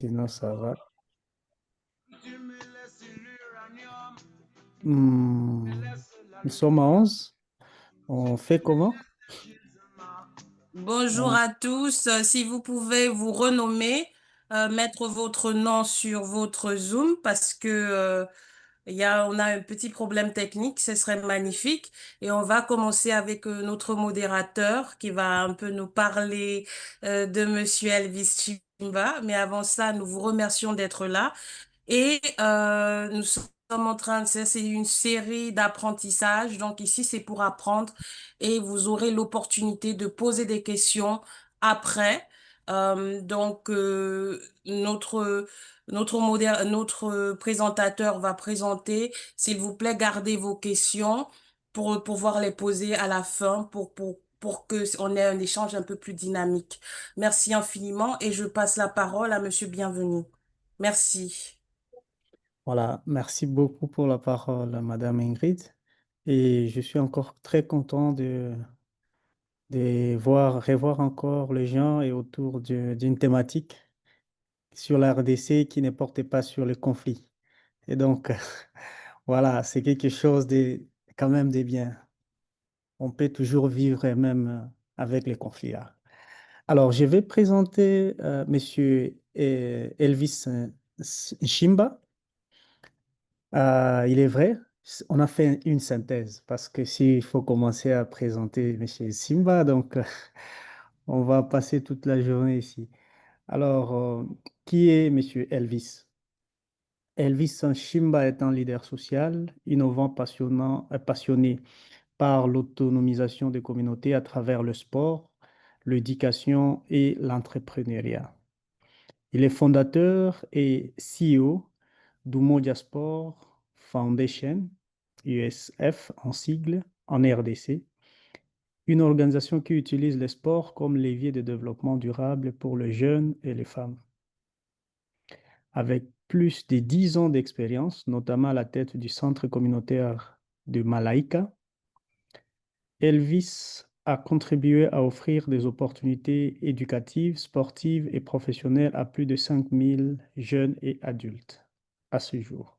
Sinon, ça va. Hmm, Nous sommes à 11. On fait comment? Bonjour On- à tous. Si vous pouvez vous renommer, mettre votre nom sur votre Zoom parce que on a un petit problème technique, ce serait magnifique. Et on va commencer avec notre modérateur qui va un peu nous parler de Monsieur Elvis Chimba. Mais avant ça, nous vous remercions d'être là. Et nous sommes en train de, c'est une série d'apprentissages. Donc ici, c'est pour apprendre et vous aurez l'opportunité de poser des questions après. Notre présentateur va présenter. S'il vous plaît, gardez vos questions pour pouvoir les poser à la fin pour que on ait un échange un peu plus dynamique. Merci infiniment et je passe la parole à Monsieur Bienvenu. Merci. Voilà, merci beaucoup pour la parole, Madame Ingrid. Et je suis encore très content de revoir encore les gens et autour d'une thématique sur la RDC qui ne portait pas sur le conflit. Et donc, voilà, c'est quelque chose de quand même de bien. On peut toujours vivre même avec les conflits là. Alors, je vais présenter Monsieur Elvis Nshimba. Il est vrai, on a fait une synthèse parce que s'il faut commencer à présenter Monsieur Simba, donc on va passer toute la journée ici. Alors, qui est Monsieur Elvis? Elvis Nshimba est un leader social, innovant, passionnant, passionné par l'autonomisation des communautés à travers le sport, l'éducation et l'entrepreneuriat. Il est fondateur et CEO d'Umoja Sport Foundation, USF en sigle, en RDC, une organisation qui utilise le sport comme levier de développement durable pour les jeunes et les femmes. Avec plus de 10 ans d'expérience, notamment à la tête du centre communautaire de Malaika, Elvis a contribué à offrir des opportunités éducatives, sportives et professionnelles à plus de 5000 jeunes et adultes à ce jour.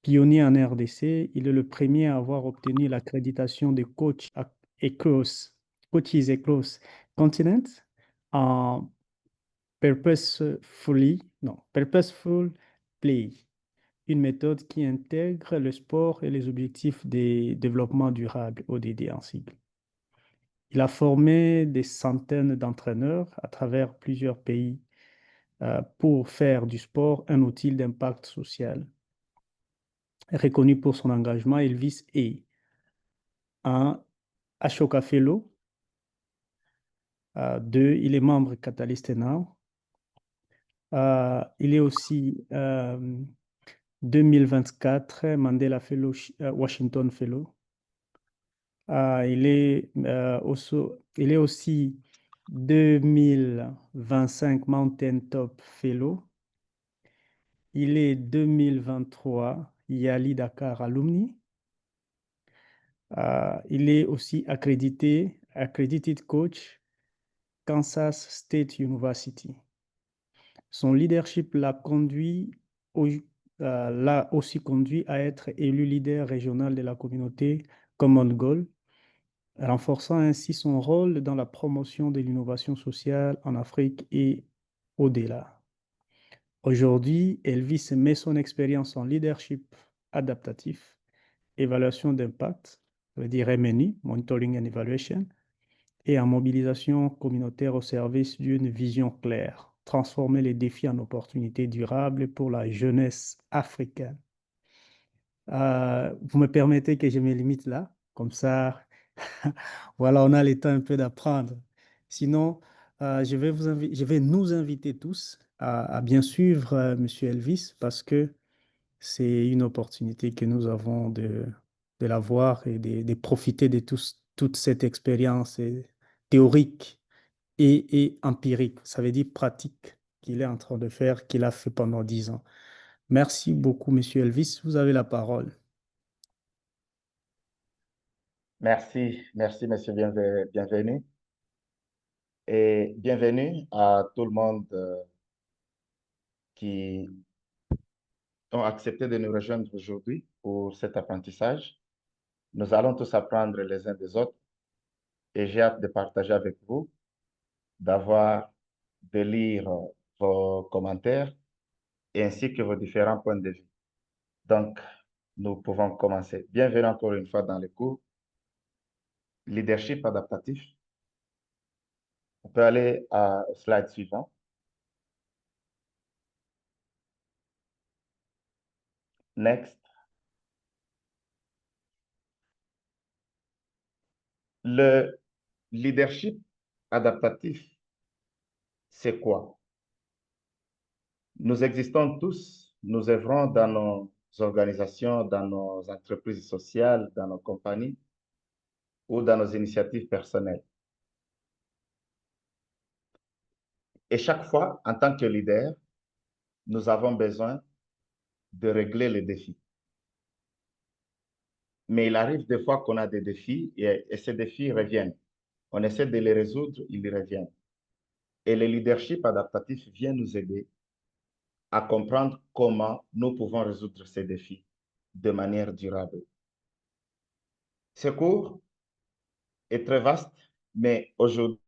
Pionnier en RDC, il est le premier à avoir obtenu l'accréditation de ECOS, Coaches Across Continent en Purposeful Play, une méthode qui intègre le sport et les objectifs de développement durable, ODD en sigle. Il a formé des centaines d'entraîneurs à travers plusieurs pays pour faire du sport un outil d'impact social. Reconnu pour son engagement, Elvis est un Ashoka Fellow. Deux, il est membre Catalyst Now. Il est aussi 2024 Mandela Fellow, Washington Fellow. Il est aussi 2025 Mountain Top Fellow. Il est 2023 Yali Dakar Alumni. Il est aussi accredited coach Kansas State University. Son leadership l'a aussi conduit à être élu leader régional de la communauté Common Goal, renforçant ainsi son rôle dans la promotion de l'innovation sociale en Afrique et au-delà. Aujourd'hui, Elvis met son expérience en leadership adaptatif, évaluation d'impact, ça veut dire MNI, Monitoring and Evaluation, et en mobilisation communautaire au service d'une vision claire, transformer les défis en opportunités durables pour la jeunesse africaine. Vous me permettez que je me limite là, comme ça, voilà, on a le temps un peu d'apprendre. Sinon, je vais nous inviter tous à bien suivre Monsieur Elvis parce que c'est une opportunité que nous avons de l'avoir et de profiter de toute cette expérience théorique et empirique. Ça veut dire pratique qu'il est en train de faire, qu'il a fait pendant 10 ans. Merci beaucoup, Monsieur Elvis. Vous avez la parole. Merci, monsieur Bienvenu. Et bienvenue à tout le monde qui ont accepté de nous rejoindre aujourd'hui pour cet apprentissage. Nous allons tous apprendre les uns des autres et j'ai hâte de partager avec vous, de lire vos commentaires et ainsi que vos différents points de vue. Donc, nous pouvons commencer. Bienvenue encore une fois dans le cours Leadership adaptatif. On peut aller au slide suivant. Next. Le leadership adaptatif, c'est quoi? Nous existons tous, nous œuvrons dans nos organisations, dans nos entreprises sociales, dans nos compagnies ou dans nos initiatives personnelles. Et chaque fois, en tant que leader, nous avons besoin de régler les défis. Mais il arrive des fois qu'on a des défis et ces défis reviennent. On essaie de les résoudre, ils reviennent. Et le leadership adaptatif vient nous aider à comprendre comment nous pouvons résoudre ces défis de manière durable. Ce cours est très vaste, mais aujourd'hui,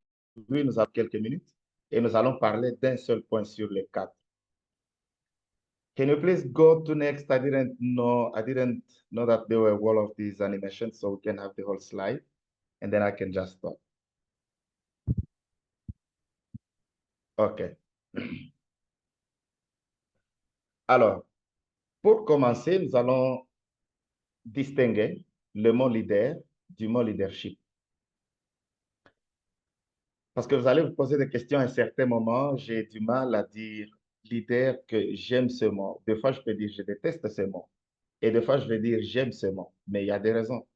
nous avons quelques minutes et nous allons parler d'un seul point sur les quatre. Can you please go to next? I didn't know that there were all of these animations, so we can have the whole slide, and then I can just stop. OK. Alors, pour commencer, nous allons distinguer le mot leader du mot leadership. Parce que vous allez vous poser des questions à un certain moment. J'ai du mal à dire leader que j'aime ce mot. Des fois, je peux dire je déteste ce mot. Et des fois, je vais dire j'aime ce mot. Mais il y a des raisons.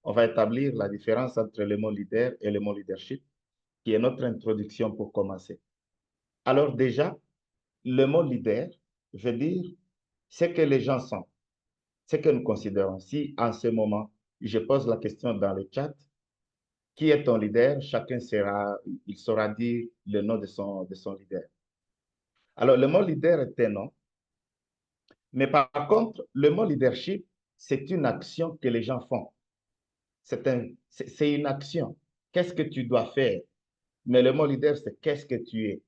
On va établir la différence entre le mot leader et le mot leadership, qui est notre introduction pour commencer. Alors déjà, le mot leader veut dire ce que les gens sont, ce que nous considérons. Si en ce moment, je pose la question dans le chat, qui est ton leader? Chacun il saura dire le nom de son leader. Alors, le mot leader est un nom, mais par contre, le mot leadership, c'est une action que les gens font. C'est une action. Qu'est-ce que tu dois faire? Mais le mot leader, c'est qu'est-ce que tu es.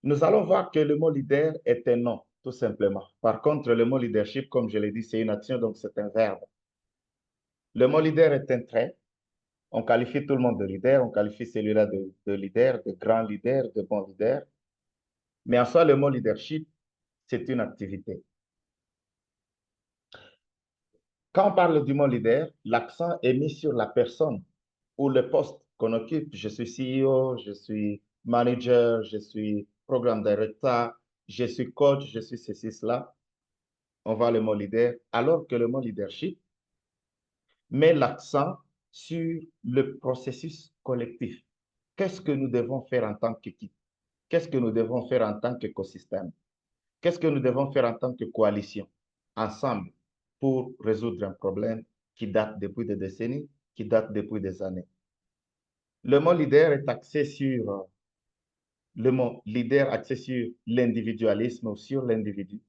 Nous allons voir que le mot leader est un nom, tout simplement. Par contre, le mot leadership, comme je l'ai dit, c'est une action, donc c'est un verbe. Le mot leader est un trait. On qualifie tout le monde de leader, on qualifie celui-là de leader, de grand leader, de bon leader. Mais en soi, le mot leadership, c'est une activité. Quand on parle du mot leader, l'accent est mis sur la personne ou le poste qu'on occupe. Je suis CEO, je suis manager, je suis programme directeur, je suis coach, je suis ceci, cela. On voit le mot leader, alors que le mot leadership met l'accent sur le processus collectif. Qu'est-ce que nous devons faire en tant qu'équipe? Qu'est-ce que nous devons faire en tant qu'écosystème? Qu'est-ce que nous devons faire en tant que coalition, ensemble, pour résoudre un problème qui date depuis des décennies, qui date depuis des années? Le mot leader est axé sur le mot leader axé sur l'individualisme ou sur l'individu,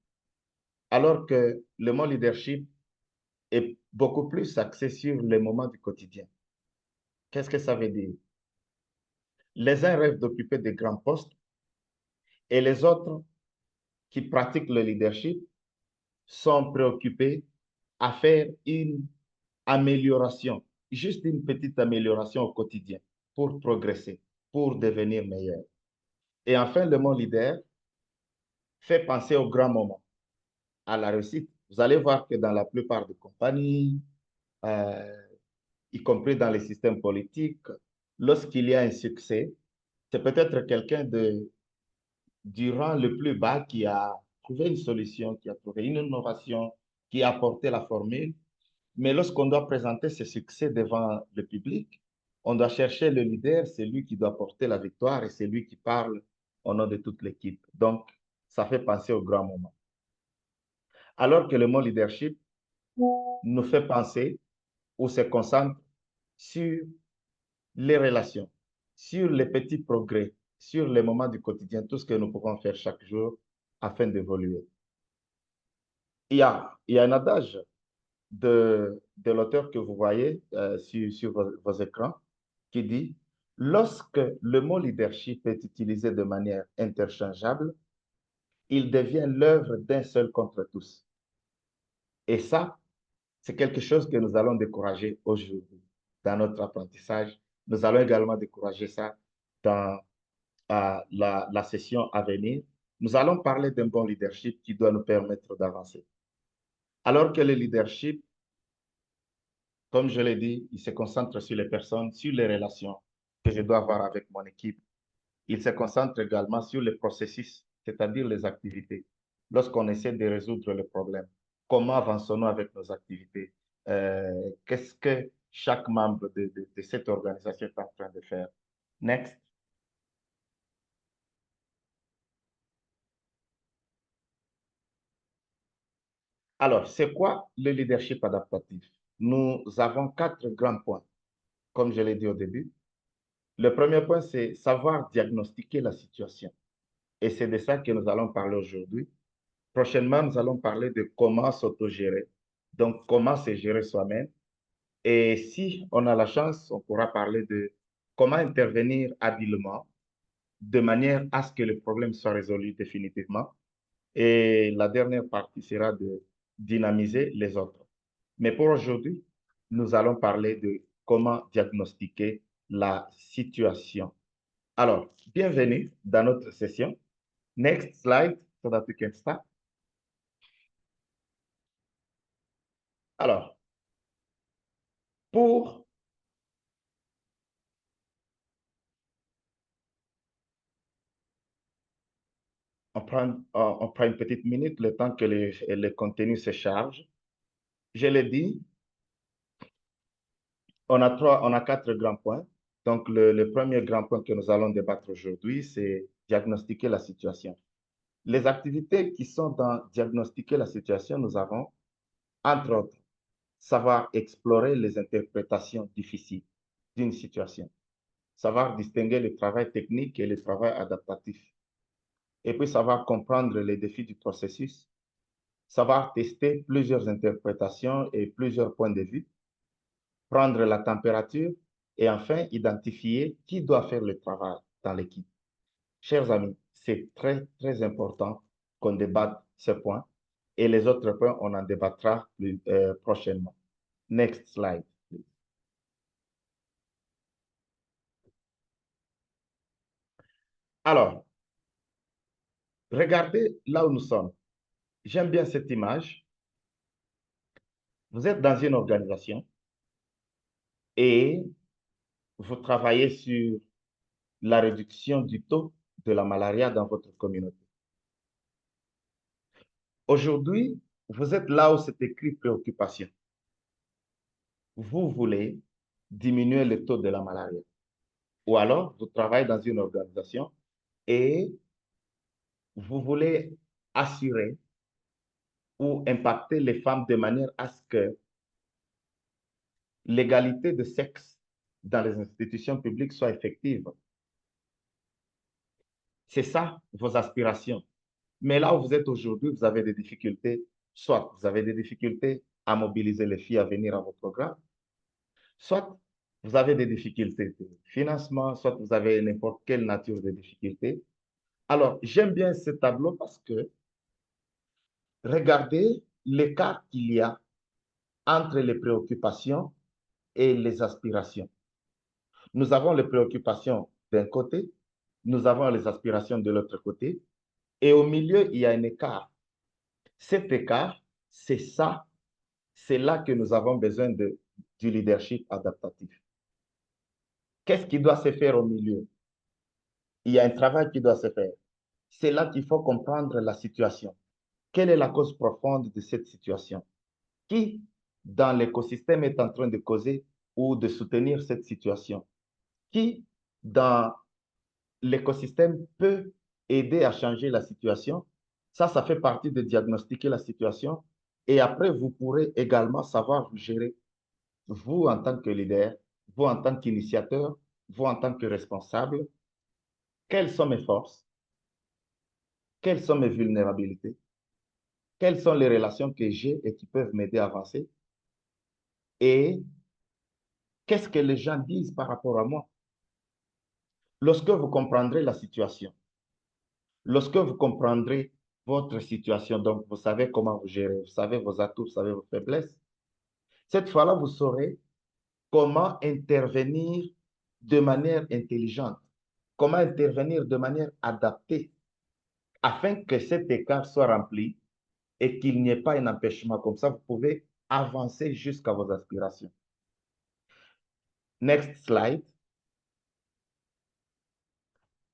alors que le mot leadership est beaucoup plus axé sur les moments du quotidien. Qu'est-ce que ça veut dire? Les uns rêvent d'occuper de grands postes et les autres qui pratiquent le leadership sont préoccupés à faire une amélioration, juste une petite amélioration au quotidien pour progresser, pour devenir meilleur. Et enfin, le mot leader fait penser au grand moment, à la réussite. Vous allez voir que dans la plupart des compagnies, y compris dans les systèmes politiques, lorsqu'il y a un succès, c'est peut-être quelqu'un du rang le plus bas qui a trouvé une solution, qui a trouvé une innovation, qui a apporté la formule. Mais lorsqu'on doit présenter ce succès devant le public, on doit chercher le leader, c'est lui qui doit porter la victoire et c'est lui qui parle au nom de toute l'équipe. Donc, ça fait penser au grand moment. Alors que le mot leadership nous fait penser ou se concentre sur les relations, sur les petits progrès, sur les moments du quotidien, tout ce que nous pouvons faire chaque jour afin d'évoluer. Il y a un adage de l'auteur que vous voyez sur vos écrans qui dit, lorsque le mot leadership est utilisé de manière interchangeable, il devient l'œuvre d'un seul contre tous. Et ça, c'est quelque chose que nous allons décourager aujourd'hui dans notre apprentissage. Nous allons également décourager ça dans la session à venir. Nous allons parler d'un bon leadership qui doit nous permettre d'avancer. Alors que le leadership, comme je l'ai dit, il se concentre sur les personnes, sur les relations que je dois avoir avec mon équipe. Il se concentre également sur les processus, c'est-à-dire les activités. Lorsqu'on essaie de résoudre le problème, comment avançons-nous avec nos activités? Qu'est-ce que chaque membre de cette organisation est en train de faire? Next. Alors, c'est quoi le leadership adaptatif? Nous avons 4 grands points, comme je l'ai dit au début. Le premier point, c'est savoir diagnostiquer la situation. Et c'est de ça que nous allons parler aujourd'hui. Prochainement, nous allons parler de comment s'autogérer, donc comment se gérer soi-même. Et si on a la chance, on pourra parler de comment intervenir habilement, de manière à ce que le problème soit résolu définitivement. Et la dernière partie sera de dynamiser les autres. Mais pour aujourd'hui, nous allons parler de comment diagnostiquer la situation. Alors, bienvenue dans notre session. Next slide so that we can start. Alors, pour on prend une petite minute, le temps que le contenu se charge. Je l'ai dit, on a 4 grands points. Donc, le premier grand point que nous allons débattre aujourd'hui, c'est diagnostiquer la situation. Les activités qui sont dans diagnostiquer la situation, nous avons, entre autres, savoir explorer les interprétations difficiles d'une situation, savoir distinguer le travail technique et le travail adaptatif, et puis savoir comprendre les défis du processus, savoir tester plusieurs interprétations et plusieurs points de vue, prendre la température et enfin identifier qui doit faire le travail dans l'équipe. Chers amis, c'est très, très important qu'on débatte ce point et les autres points, on en débattra prochainement. Next slide, please. Alors, regardez là où nous sommes. J'aime bien cette image. Vous êtes dans une organisation et vous travaillez sur la réduction du taux de la malaria dans votre communauté. Aujourd'hui, vous êtes là où c'est écrit préoccupation. Vous voulez diminuer le taux de la malaria. Ou alors, vous travaillez dans une organisation et vous voulez assurer ou impacter les femmes de manière à ce que l'égalité de sexe dans les institutions publiques soit effective. C'est ça, vos aspirations. Mais là où vous êtes aujourd'hui, vous avez des difficultés. Soit vous avez des difficultés à mobiliser les filles à venir à vos programmes, soit vous avez des difficultés de financement, soit vous avez n'importe quelle nature de difficulté. Alors, j'aime bien ce tableau parce que regardez l'écart qu'il y a entre les préoccupations et les aspirations. Nous avons les préoccupations d'un côté, nous avons les aspirations de l'autre côté, et au milieu, il y a un écart. Cet écart, c'est ça, c'est là que nous avons besoin du leadership adaptatif. Qu'est-ce qui doit se faire au milieu? Il y a un travail qui doit se faire. C'est là qu'il faut comprendre la situation. Quelle est la cause profonde de cette situation? Qui, dans l'écosystème, est en train de causer ou de soutenir cette situation? Qui, dans l'écosystème, peut aider à changer la situation? Ça fait partie de diagnostiquer la situation. Et après, vous pourrez également savoir gérer, vous en tant que leader, vous en tant qu'initiateur, vous en tant que responsable, quelles sont mes forces, quelles sont mes vulnérabilités, quelles sont les relations que j'ai et qui peuvent m'aider à avancer, et qu'est-ce que les gens disent par rapport à moi. Lorsque vous comprendrez la situation, lorsque vous comprendrez votre situation, donc vous savez comment vous gérez, vous savez vos atouts, vous savez vos faiblesses, cette fois-là, vous saurez comment intervenir de manière intelligente, comment intervenir de manière adaptée, afin que cet écart soit rempli et qu'il n'y ait pas un empêchement. Comme ça, vous pouvez avancer jusqu'à vos aspirations. Next slide.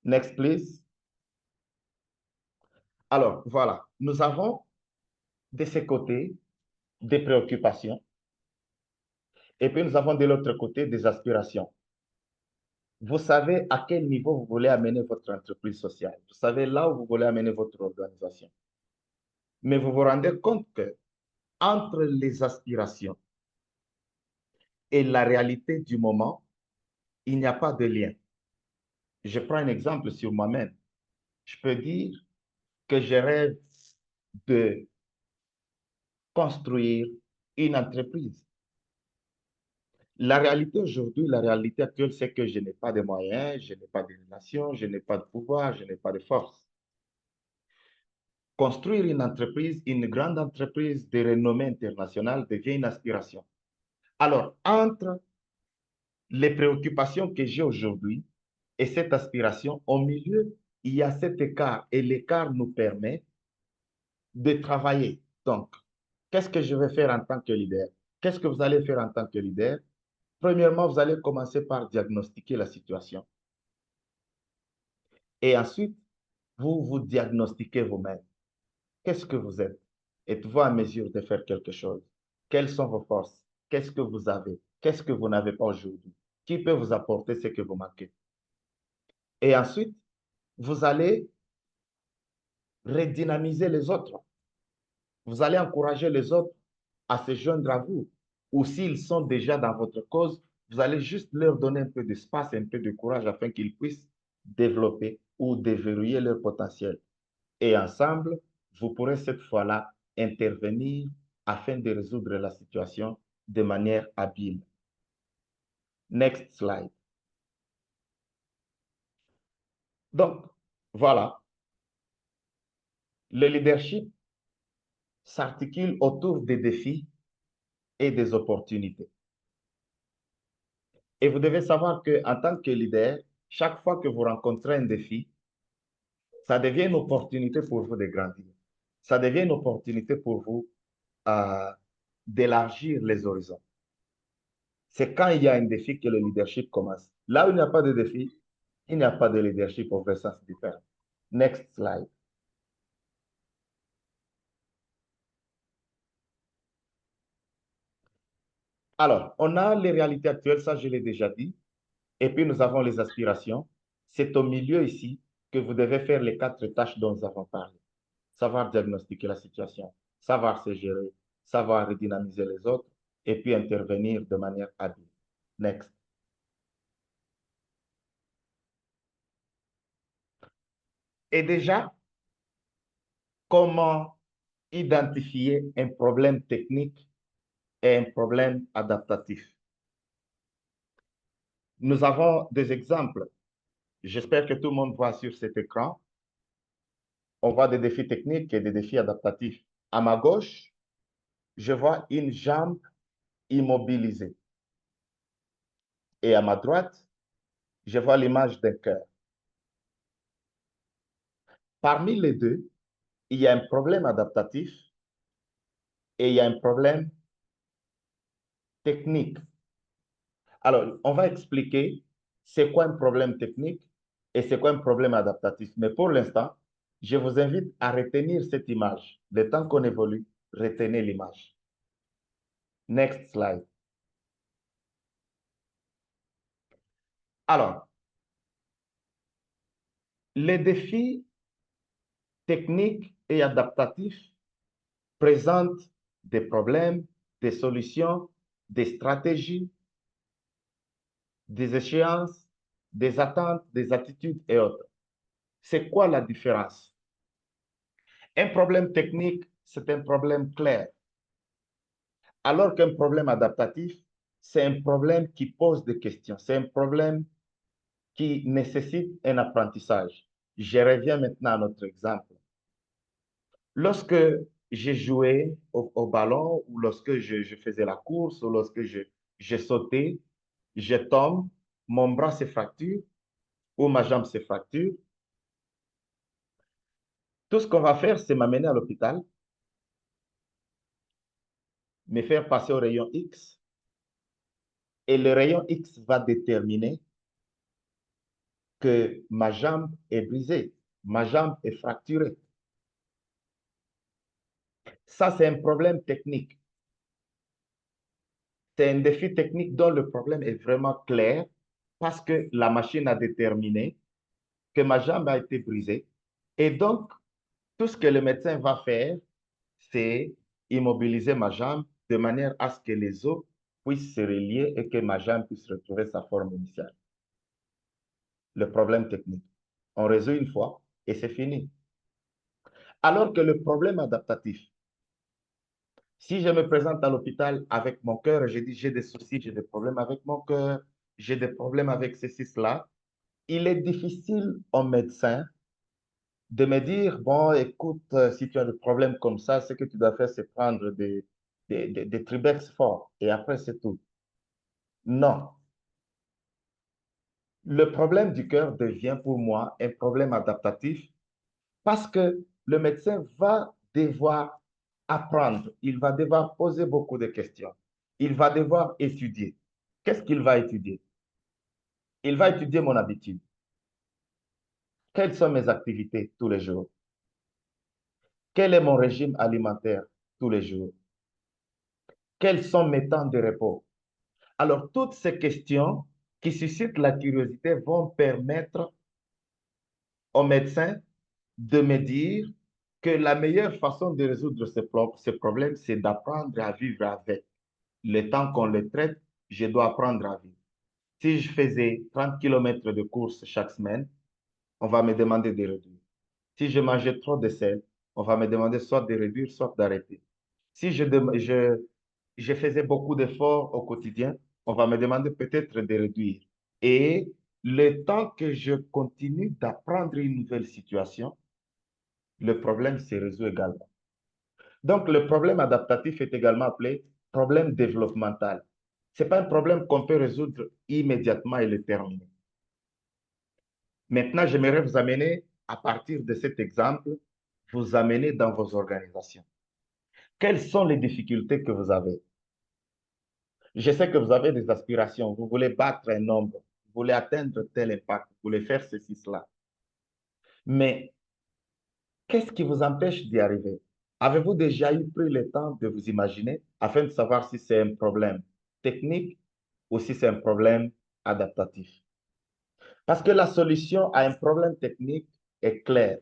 Next, please. Alors, voilà, nous avons de ce côté des préoccupations et puis nous avons de l'autre côté des aspirations. Vous savez à quel niveau vous voulez amener votre entreprise sociale. Vous savez là où vous voulez amener votre organisation. Mais vous vous rendez compte que entre les aspirations et la réalité du moment, il n'y a pas de lien. Je prends un exemple sur moi-même. Je peux dire que je rêve de construire une entreprise. La réalité aujourd'hui, la réalité actuelle, c'est que je n'ai pas de moyens, je n'ai pas de relations, je n'ai pas de pouvoir, je n'ai pas de force. Construire une entreprise, une grande entreprise de renommée internationale devient une aspiration. Alors, entre les préoccupations que j'ai aujourd'hui et cette aspiration, au milieu, il y a cet écart et l'écart nous permet de travailler. Donc, qu'est-ce que je vais faire en tant que leader? Qu'est-ce que vous allez faire en tant que leader? Premièrement, vous allez commencer par diagnostiquer la situation. Et ensuite, vous vous diagnostiquez vous-même. Qu'est-ce que vous êtes? Êtes-vous en mesure de faire quelque chose? Quelles sont vos forces? Qu'est-ce que vous avez? Qu'est-ce que vous n'avez pas aujourd'hui? Qui peut vous apporter ce que vous manquez? Et ensuite, vous allez redynamiser les autres. Vous allez encourager les autres à se joindre à vous. Ou s'ils sont déjà dans votre cause, vous allez juste leur donner un peu d'espace, un peu de courage afin qu'ils puissent développer ou déverrouiller leur potentiel. Et ensemble, vous pourrez cette fois-là intervenir afin de résoudre la situation de manière habile. Next slide. Donc, voilà, le leadership s'articule autour des défis et des opportunités. Et vous devez savoir qu'en tant que leader, chaque fois que vous rencontrez un défi, ça devient une opportunité pour vous de grandir. Ça devient une opportunité pour vous d'élargir les horizons. C'est quand il y a un défi que le leadership commence. Là où il n'y a pas de défi, il n'y a pas de leadership au vrai sens du terme. Next slide. Alors, on a les réalités actuelles, ça je l'ai déjà dit. Et puis nous avons les aspirations. C'est au milieu ici que vous devez faire les 4 tâches dont nous avons parlé. Savoir diagnostiquer la situation, savoir se gérer, savoir redynamiser les autres et puis intervenir de manière habile. Next. Et déjà, comment identifier un problème technique et un problème adaptatif? Nous avons des exemples. J'espère que tout le monde voit sur cet écran. On voit des défis techniques et des défis adaptatifs. À ma gauche, je vois une jambe immobilisée. Et à ma droite, je vois l'image d'un cœur. Parmi les deux, il y a un problème adaptatif et il y a un problème technique. Alors, on va expliquer c'est quoi un problème technique et c'est quoi un problème adaptatif. Mais pour l'instant, je vous invite à retenir cette image. Le temps qu'on évolue, retenez l'image. Next slide. Alors, les défis techniques et adaptatifs présentent des problèmes, des solutions, des stratégies, des échéances, des attentes, des attitudes et autres. C'est quoi la différence? Un problème technique, c'est un problème clair, alors qu'un problème adaptatif, c'est un problème qui pose des questions, c'est un problème qui nécessite un apprentissage. Je reviens maintenant à notre exemple. Lorsque j'ai joué au ballon ou lorsque je faisais la course ou lorsque j'ai sauté, je tombe, mon bras se fracture ou ma jambe se fracture, tout ce qu'on va faire, c'est m'amener à l'hôpital, me faire passer au rayon X et le rayon X va déterminer que ma jambe est brisée, ma jambe est fracturée. Ça, c'est un problème technique. C'est un défi technique dont le problème est vraiment clair parce que la machine a déterminé que ma jambe a été brisée. Et donc, tout ce que le médecin va faire, c'est immobiliser ma jambe de manière à ce que les os puissent se relier et que ma jambe puisse retrouver sa forme initiale. Le problème technique. On résout une fois et c'est fini. Alors que le problème adaptatif, si je me présente à l'hôpital avec mon cœur et je dis j'ai des soucis, j'ai des problèmes avec mon cœur, j'ai des problèmes avec ceci, cela, il est difficile au médecin de me dire, bon, écoute, si tu as des problèmes comme ça, ce que tu dois faire, c'est prendre des Tribex forts et après, c'est tout. Non. Le problème du cœur devient pour moi un problème adaptatif parce que le médecin va devoir apprendre, il va devoir poser beaucoup de questions, il va devoir étudier. Qu'est-ce qu'il va étudier? Il va étudier mon habitude. Quelles sont mes activités tous les jours? Quel est mon régime alimentaire tous les jours? Quels sont mes temps de repos? Alors, toutes ces questions qui suscitent la curiosité vont permettre au médecin de me dire que la meilleure façon de résoudre ce problème, c'est d'apprendre à vivre avec. Le temps qu'on le traite, je dois apprendre à vivre. Si je faisais 30 kilomètres de course chaque semaine, on va me demander de réduire. Si je mangeais trop de sel, on va me demander soit de réduire, soit d'arrêter. Si je faisais beaucoup d'efforts au quotidien, on va me demander peut-être de réduire. Et le temps que je continue d'apprendre une nouvelle situation, le problème se résout également. Donc, le problème adaptatif est également appelé problème développemental. Ce n'est pas un problème qu'on peut résoudre immédiatement et le terminer. Maintenant, j'aimerais vous amener, à partir de cet exemple, vous amener dans vos organisations. Quelles sont les difficultés que vous avez? Je sais que vous avez des aspirations, vous voulez battre un nombre, vous voulez atteindre tel impact, vous voulez faire ceci, cela. Mais qu'est-ce qui vous empêche d'y arriver? Avez-vous déjà pris le temps de vous imaginer afin de savoir si c'est un problème technique ou si c'est un problème adaptatif? Parce que la solution à un problème technique est claire,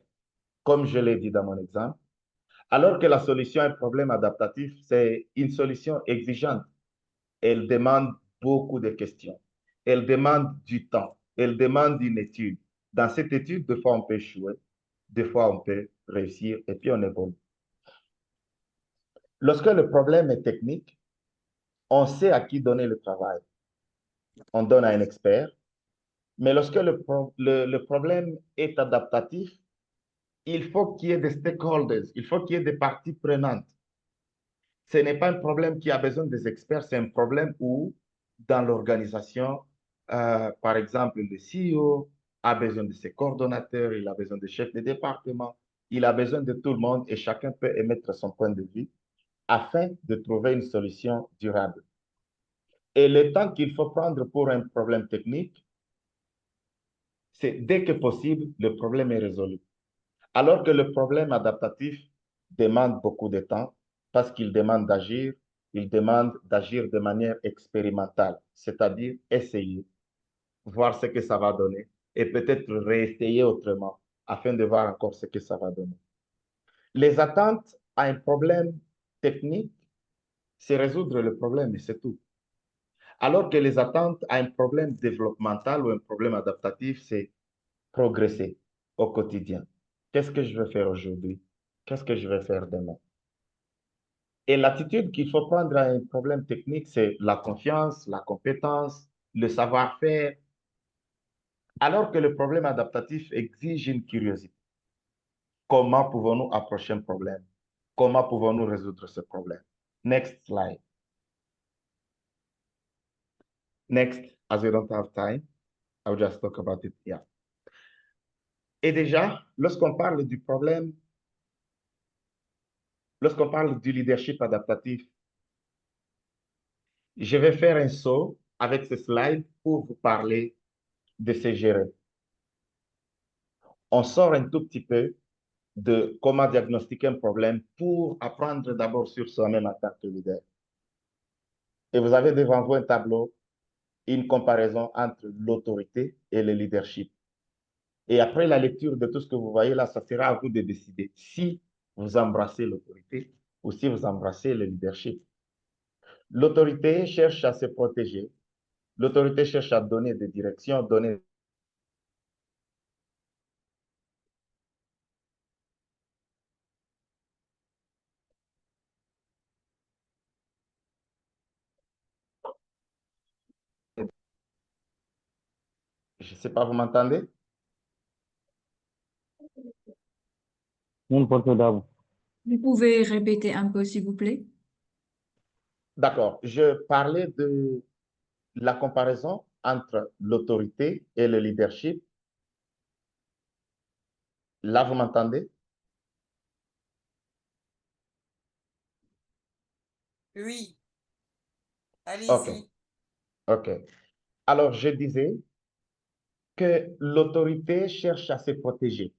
comme je l'ai dit dans mon exemple, alors que la solution à un problème adaptatif, c'est une solution exigeante. Elle demande beaucoup de questions. Elle demande du temps. Elle demande une étude. Dans cette étude, des fois, on peut échouer. Des fois, on peut réussir et puis on évolue. Lorsque le problème est technique, on sait à qui donner le travail. On donne à un expert. Mais lorsque le problème est adaptatif, il faut qu'il y ait des stakeholders. Il faut qu'il y ait des parties prenantes. Ce n'est pas un problème qui a besoin des experts, c'est un problème où, dans l'organisation, par exemple, le CEO a besoin de ses coordonnateurs, il a besoin des chefs de département, il a besoin de tout le monde et chacun peut émettre son point de vue afin de trouver une solution durable. Et le temps qu'il faut prendre pour un problème technique, c'est dès que possible, le problème est résolu. Alors que le problème adaptatif demande beaucoup de temps parce qu'il demande d'agir, il demande d'agir de manière expérimentale, c'est-à-dire essayer, voir ce que ça va donner et peut-être réessayer autrement afin de voir encore ce que ça va donner. Les attentes à un problème technique, c'est résoudre le problème et c'est tout. Alors que les attentes à un problème développemental ou un problème adaptatif, c'est progresser. au quotidien. Qu'est-ce que je vais faire aujourd'hui? Qu'est-ce que je vais faire demain? Et l'attitude qu'il faut prendre à un problème technique, c'est la confiance, la compétence, le savoir-faire, alors que le problème adaptatif exige une curiosité. Comment pouvons-nous approcher un problème? Comment pouvons-nous résoudre ce problème? Next slide. Next, as we don't have time, I'll just talk about it here. Et déjà, lorsqu'on parle du problème, lorsqu'on parle du leadership adaptatif, je vais faire un saut avec ce slide pour vous parler de ces gérer. On sort un tout petit peu de comment diagnostiquer un problème pour apprendre d'abord sur soi-même en tant que leader. Et vous avez devant vous un tableau, une comparaison entre l'autorité et le leadership. Et après la lecture de tout ce que vous voyez là, ça sera à vous de décider si vous embrassez l'autorité ou si vous embrassez le leadership. L'autorité cherche à se protéger. L'autorité cherche à donner des directions, donner. Je ne sais pas, vous m'entendez? Non, pas tout d'abord. Vous pouvez répéter un peu, s'il vous plaît? D'accord. Je parlais de la comparaison entre l'autorité et le leadership. Là, vous m'entendez? Oui, OK. allez-y. OK. Alors, je disais que l'autorité cherche à se protéger.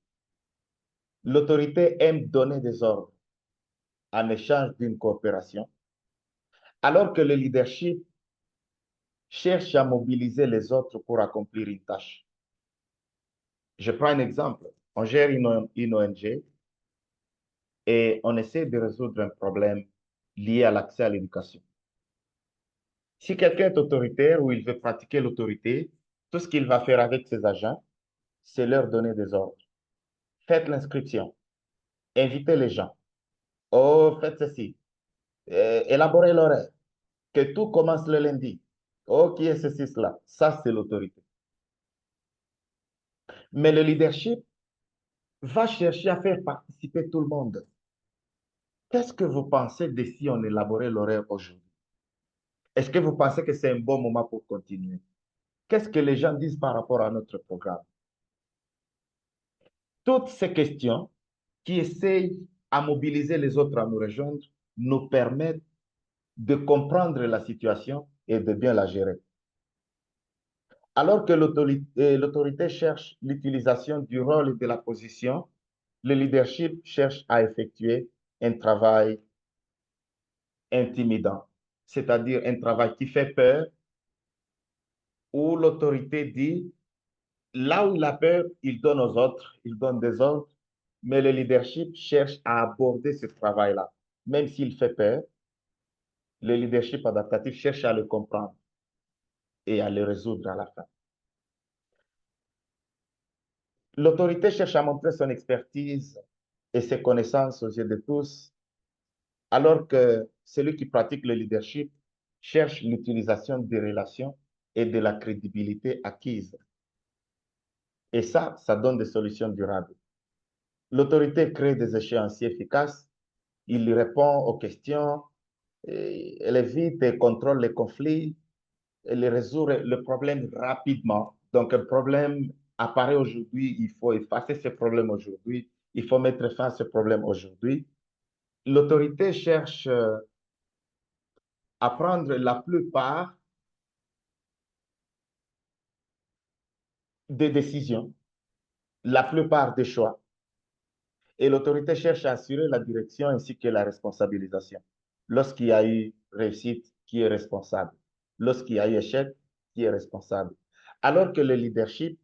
L'autorité aime donner des ordres en échange d'une coopération, alors que le leadership cherche à mobiliser les autres pour accomplir une tâche. Je prends un exemple. On gère une ONG et on essaie de résoudre un problème lié à l'accès à l'éducation. Si quelqu'un est autoritaire ou il veut pratiquer l'autorité, tout ce qu'il va faire avec ses agents, c'est leur donner des ordres. Faites l'inscription, invitez les gens. Oh, faites ceci, élaborez l'horaire, que tout commence le lundi. Oh, qui est ceci, cela? Ça, c'est l'autorité. Mais le leadership va chercher à faire participer tout le monde. Qu'est-ce que vous pensez de si on élaborait l'horaire aujourd'hui? Est-ce que vous pensez que c'est un bon moment pour continuer? Qu'est-ce que les gens disent par rapport à notre programme? Toutes ces questions qui essayent à mobiliser les autres à nous rejoindre nous permettent de comprendre la situation et de bien la gérer. Alors que l'autorité cherche l'utilisation du rôle et de la position, le leadership cherche à effectuer un travail intimidant, c'est-à-dire un travail qui fait peur, où l'autorité dit, là où il a peur, il donne aux autres, il donne des ordres, mais le leadership cherche à aborder ce travail-là. Même s'il fait peur, le leadership adaptatif cherche à le comprendre et à le résoudre à la fin. L'autorité cherche à montrer son expertise et ses connaissances aux yeux de tous, alors que celui qui pratique le leadership cherche l'utilisation des relations et de la crédibilité acquise. Et ça donne des solutions durables. L'autorité crée des échéanciers efficaces, il répond aux questions, elle évite et contrôle les conflits, elle résout le problème rapidement. Donc, un problème apparaît aujourd'hui, il faut effacer ce problème aujourd'hui, il faut mettre fin à ce problème aujourd'hui. L'autorité cherche à prendre la plupart des décisions, la plupart des choix, et l'autorité cherche à assurer la direction ainsi que la responsabilisation. Lorsqu'il y a eu réussite, qui est responsable? Lorsqu'il y a eu échec, qui est responsable? Alors que le leadership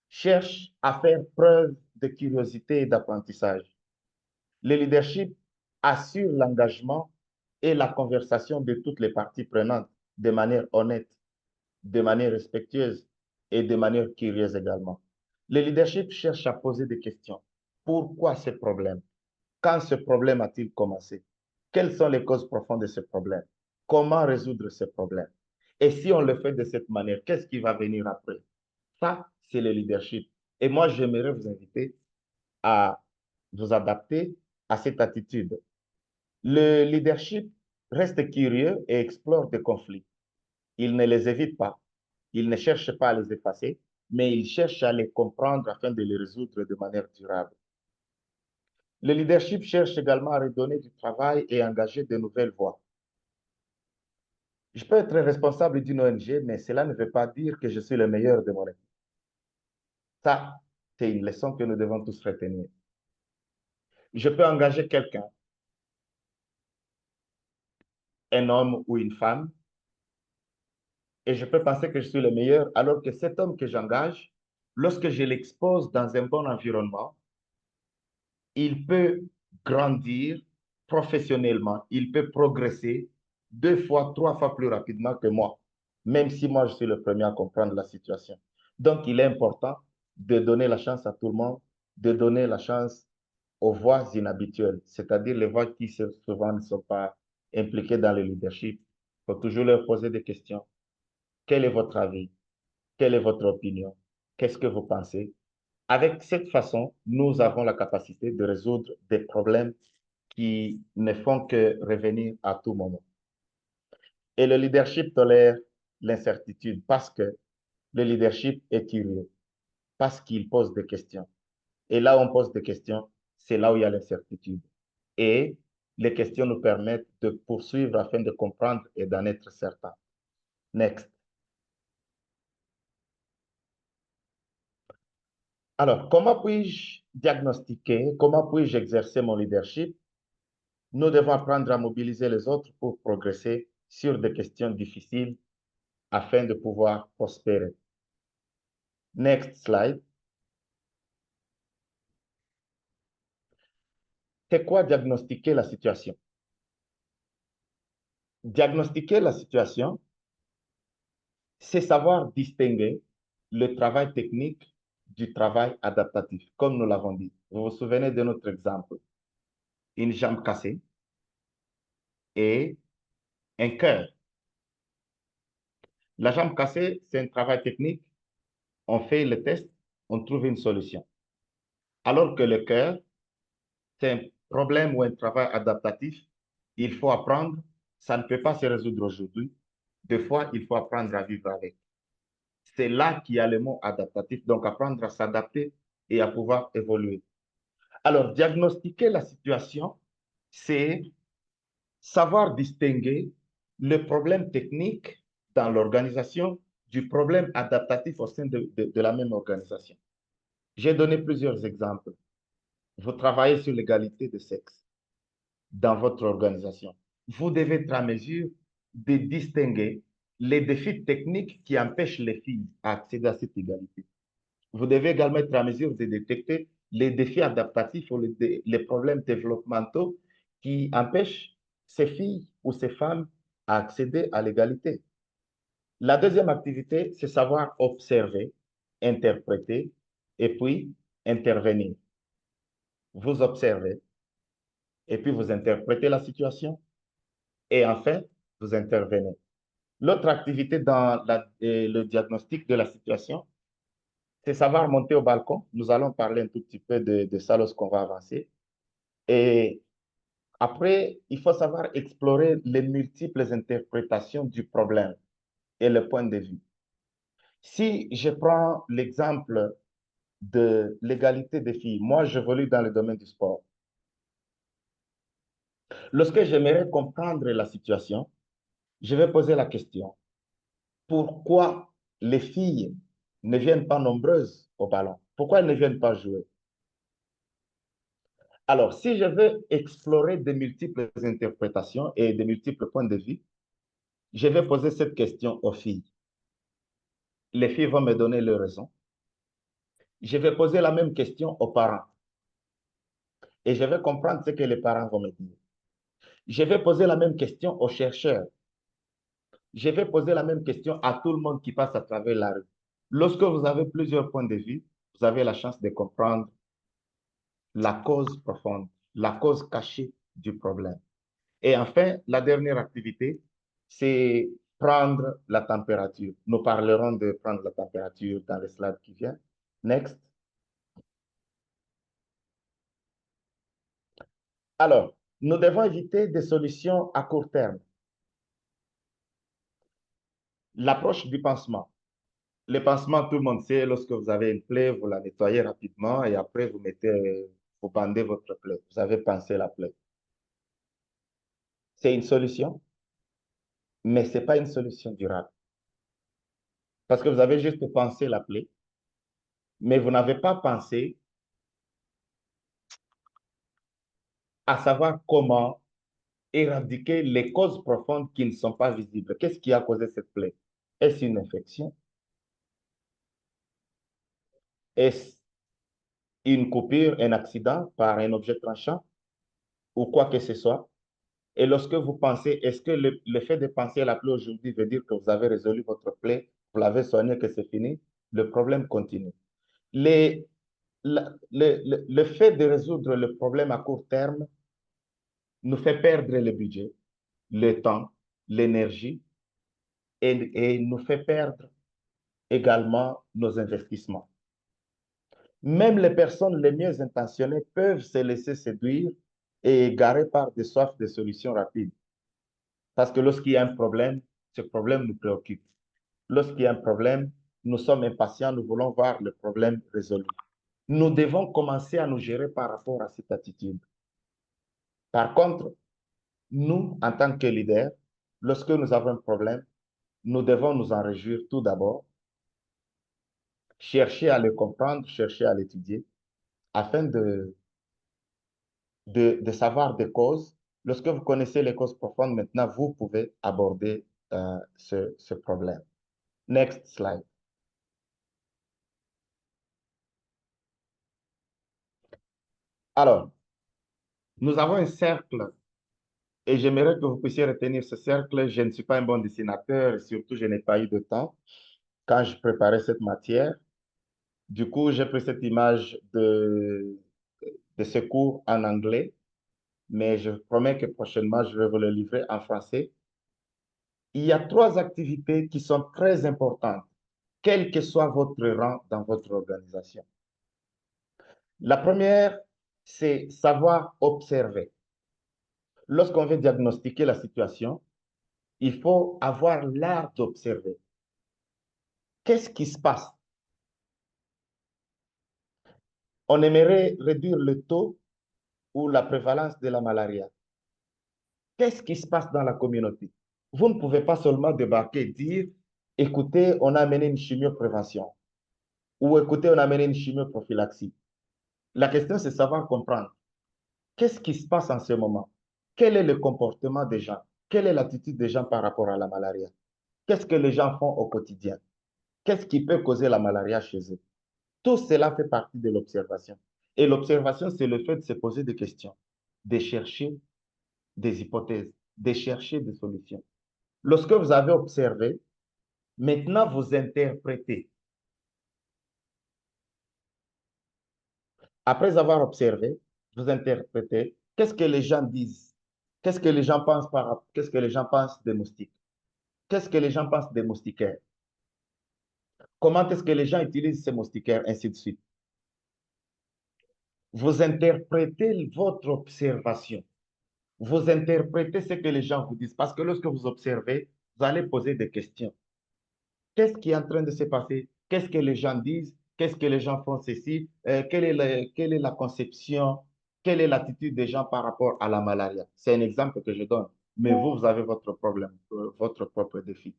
cherche à faire preuve de curiosité et d'apprentissage. Le leadership assure l'engagement et la conversation de toutes les parties prenantes de manière honnête, de manière respectueuse et de manière curieuse également. Le leadership cherche à poser des questions. Pourquoi ce problème? Quand ce problème a-t-il commencé? Quelles sont les causes profondes de ce problème? Comment résoudre ce problème? Et si on le fait de cette manière, qu'est-ce qui va venir après? Ça, c'est le leadership. Et moi, j'aimerais vous inviter à vous adapter à cette attitude. Le leadership reste curieux et explore des conflits. Il ne les évite pas, il ne cherche pas à les effacer, mais il cherche à les comprendre afin de les résoudre de manière durable. Le leadership cherche également à redonner du travail et engager de nouvelles voies. Je peux être responsable d'une ONG, mais cela ne veut pas dire que je suis le meilleur de mon équipe. Ça, c'est une leçon que nous devons tous retenir. Je peux engager quelqu'un, un homme ou une femme, et je peux penser que je suis le meilleur, alors que cet homme que j'engage, lorsque je l'expose dans un bon environnement, il peut grandir professionnellement, il peut progresser 2 fois, 3 fois plus rapidement que moi, même si moi je suis le premier à comprendre la situation. Donc, il est important de donner la chance à tout le monde, de donner la chance aux voix inhabituelles, c'est-à-dire les voix qui souvent ne sont pas impliquées dans le leadership. Il faut toujours leur poser des questions. Quel est votre avis? Quelle est votre opinion? Qu'est-ce que vous pensez? Avec cette façon, nous avons la capacité de résoudre des problèmes qui ne font que revenir à tout moment. Et le leadership tolère l'incertitude parce que le leadership est curieux, parce qu'il pose des questions. Et là où on pose des questions, c'est là où il y a l'incertitude. Et les questions nous permettent de poursuivre afin de comprendre et d'en être certain. Next. Alors, comment puis-je diagnostiquer, comment puis-je exercer mon leadership? Nous devons apprendre à mobiliser les autres pour progresser sur des questions difficiles afin de pouvoir prospérer. Next slide. C'est quoi diagnostiquer la situation? Diagnostiquer la situation, c'est savoir distinguer le travail technique du travail adaptatif, comme nous l'avons dit. Vous vous souvenez de notre exemple? Une jambe cassée et un cœur. La jambe cassée, c'est un travail technique. On fait le test, on trouve une solution. Alors que le cœur, c'est un problème ou un travail adaptatif. Il faut apprendre. Ça ne peut pas se résoudre aujourd'hui. Des fois, il faut apprendre à vivre avec. C'est là qu'il y a le mot adaptatif. Donc, apprendre à s'adapter et à pouvoir évoluer. Alors, diagnostiquer la situation, c'est savoir distinguer le problème technique dans l'organisation du problème adaptatif au sein de la même organisation. J'ai donné plusieurs exemples. Vous travaillez sur l'égalité de sexe dans votre organisation. Vous devez être à mesure de distinguer les défis techniques qui empêchent les filles à accéder à cette égalité. Vous devez également être à mesure de détecter les défis adaptatifs ou les problèmes développementaux qui empêchent ces filles ou ces femmes à accéder à l'égalité. La deuxième activité, c'est savoir observer, interpréter et puis intervenir. Vous observez et puis vous interprétez la situation et enfin, vous intervenez. L'autre activité dans le diagnostic de la situation, c'est savoir monter au balcon. Nous allons parler un tout petit peu de ça lorsqu'on va avancer. Et après, il faut savoir explorer les multiples interprétations du problème et le point de vue. Si je prends l'exemple de l'égalité des filles, moi, j'évolue dans le domaine du sport. Lorsque j'aimerais comprendre la situation, je vais poser la question, pourquoi les filles ne viennent pas nombreuses au ballon? Pourquoi elles ne viennent pas jouer? Alors, si je veux explorer de multiples interprétations et de multiples points de vue, je vais poser cette question aux filles. Les filles vont me donner leurs raisons. Je vais poser la même question aux parents. Et je vais comprendre ce que les parents vont me dire. Je vais poser la même question aux chercheurs. Je vais poser la même question à tout le monde qui passe à travers la rue. Lorsque vous avez plusieurs points de vue, vous avez la chance de comprendre la cause profonde, la cause cachée du problème. Et enfin, la dernière activité, c'est prendre la température. Nous parlerons de prendre la température dans le slide qui vient. Next. Alors, nous devons éviter des solutions à court terme. L'approche du pansement. Le pansement, tout le monde sait, lorsque vous avez une plaie, vous la nettoyez rapidement et après vous bandez votre plaie. Vous avez pansé la plaie. C'est une solution, mais ce n'est pas une solution durable. Parce que vous avez juste pansé la plaie, mais vous n'avez pas pensé à savoir comment éradiquer les causes profondes qui ne sont pas visibles. Qu'est-ce qui a causé cette plaie? Est-ce une infection? Est-ce une coupure, un accident par un objet tranchant ou quoi que ce soit? Et lorsque vous pensez, est-ce que le fait de penser à la plaie aujourd'hui veut dire que vous avez résolu votre plaie, vous l'avez soigné, que c'est fini? Le problème continue. Le fait de résoudre le problème à court terme nous fait perdre le budget, le temps, l'énergie et nous fait perdre également nos investissements. Même les personnes les mieux intentionnées peuvent se laisser séduire et égarer par des soifs de solutions rapides. Parce que lorsqu'il y a un problème, ce problème nous préoccupe. Lorsqu'il y a un problème, nous sommes impatients, nous voulons voir le problème résolu. Nous devons commencer à nous gérer par rapport à cette attitude. Par contre, nous, en tant que leaders, lorsque nous avons un problème, nous devons nous en réjouir tout d'abord, chercher à le comprendre, chercher à l'étudier, afin de savoir des causes. Lorsque vous connaissez les causes profondes, maintenant, vous pouvez aborder ce problème. Next slide. Alors, nous avons un cercle et j'aimerais que vous puissiez retenir ce cercle. Je ne suis pas un bon dessinateur et surtout, je n'ai pas eu de temps quand je préparais cette matière. Du coup, j'ai pris cette image de ce cours en anglais, mais je promets que prochainement, je vais vous le livrer en français. Il y a 3 activités qui sont très importantes, quel que soit votre rang dans votre organisation. La première, c'est savoir observer. Lorsqu'on veut diagnostiquer la situation, il faut avoir l'art d'observer. Qu'est-ce qui se passe? On aimerait réduire le taux ou la prévalence de la malaria. Qu'est-ce qui se passe dans la communauté? Vous ne pouvez pas seulement débarquer et dire, écoutez, on a amené une chimioprévention ou écoutez, on a amené une chimioprophylaxie. La question, c'est savoir comprendre. Qu'est-ce qui se passe en ce moment? Quel est le comportement des gens? Quelle est l'attitude des gens par rapport à la malaria? Qu'est-ce que les gens font au quotidien? Qu'est-ce qui peut causer la malaria chez eux? Tout cela fait partie de l'observation. Et l'observation, c'est le fait de se poser des questions, de chercher des hypothèses, de chercher des solutions. Lorsque vous avez observé, maintenant vous interprétez. Après avoir observé, vous interprétez. Qu'est-ce que les gens disent? Qu'est-ce que les gens pensent qu'est-ce que les gens pensent des moustiques? Qu'est-ce que les gens pensent des moustiquaires? Comment est-ce que les gens utilisent ces moustiquaires, ainsi de suite? Vous interprétez votre observation. Vous interprétez ce que les gens vous disent. Parce que lorsque vous observez, vous allez poser des questions. Qu'est-ce qui est en train de se passer? Qu'est-ce que les gens disent? Qu'est-ce que les gens font ceci? Quelle est la conception? Quelle est l'attitude des gens par rapport à la malaria? C'est un exemple que je donne. Mais vous avez votre problème, votre propre défi.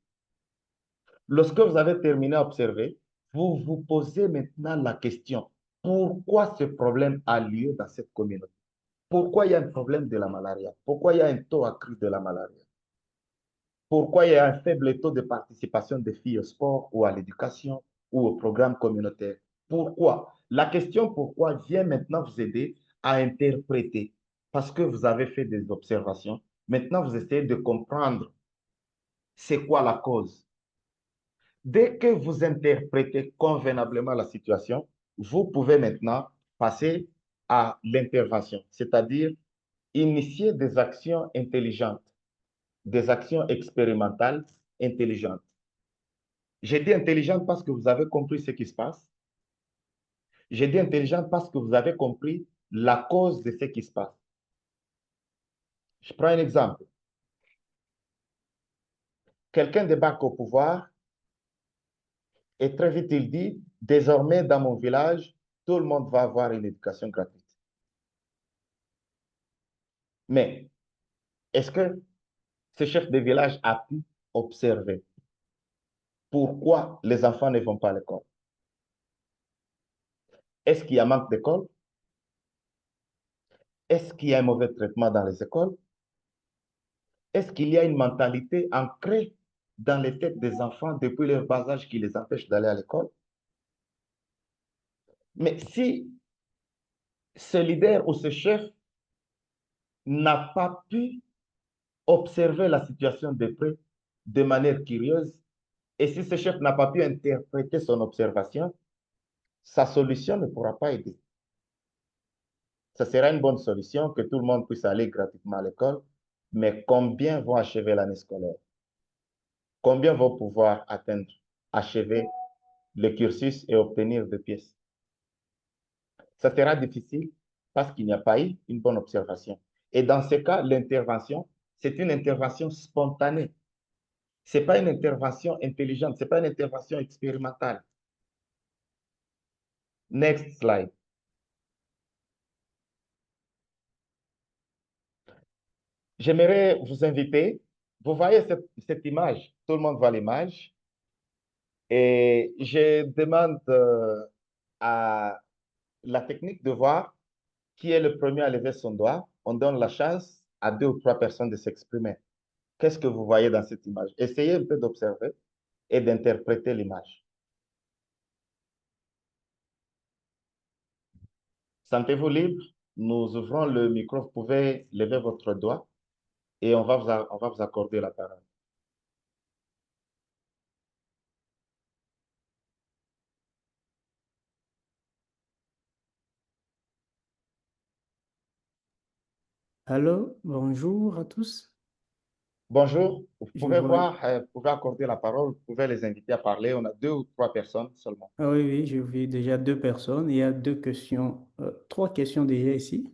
Lorsque vous avez terminé à observer, vous vous posez maintenant la question, pourquoi ce problème a lieu dans cette communauté? Pourquoi il y a un problème de la malaria? Pourquoi il y a un taux accru de la malaria? Pourquoi il y a un faible taux de participation des filles au sport ou à l'éducation ou au programme communautaire? Pourquoi? La question pourquoi vient maintenant vous aider à interpréter parce que vous avez fait des observations. Maintenant, vous essayez de comprendre c'est quoi la cause. Dès que vous interprétez convenablement la situation, vous pouvez maintenant passer à l'intervention, c'est-à-dire initier des actions intelligentes, des actions expérimentales intelligentes. J'ai dit intelligente parce que vous avez compris ce qui se passe. J'ai dit intelligente parce que vous avez compris la cause de ce qui se passe. Je prends un exemple. Quelqu'un débarque au pouvoir et très vite il dit, désormais dans mon village, tout le monde va avoir une éducation gratuite. Mais est-ce que ce chef de village a pu observer pourquoi les enfants ne vont pas à l'école? Est-ce qu'il y a manque d'école? Est-ce qu'il y a un mauvais traitement dans les écoles? Est-ce qu'il y a une mentalité ancrée dans les têtes des enfants depuis leur bas âge qui les empêche d'aller à l'école? Mais si ce leader ou ce chef n'a pas pu observer la situation de près de manière curieuse, et si ce chef n'a pas pu interpréter son observation, sa solution ne pourra pas aider. Ça sera une bonne solution que tout le monde puisse aller gratuitement à l'école, mais combien vont achever l'année scolaire? Combien vont pouvoir atteindre, achever le cursus et obtenir des pièces? Ça sera difficile parce qu'il n'y a pas eu une bonne observation. Et dans ce cas, l'intervention, c'est une intervention spontanée. Ce n'est pas une intervention intelligente, ce n'est pas une intervention expérimentale. Next slide. J'aimerais vous inviter, vous voyez cette image, tout le monde voit l'image, et je demande à la technique de voir qui est le premier à lever son doigt. On donne la chance à 2 ou 3 personnes de s'exprimer. Qu'est-ce que vous voyez dans cette image? Essayez un peu d'observer et d'interpréter l'image. Sentez-vous libre? Nous ouvrons le micro. Vous pouvez lever votre doigt et on va vous accorder la parole. Allô, bonjour à tous. Bonjour, vous Je pouvez vois. voir, vous pouvez accorder la parole, vous pouvez les inviter à parler. On a 2 ou 3 personnes seulement. Ah oui, oui, j'ai vu déjà deux personnes. Il y a deux questions, trois questions déjà ici,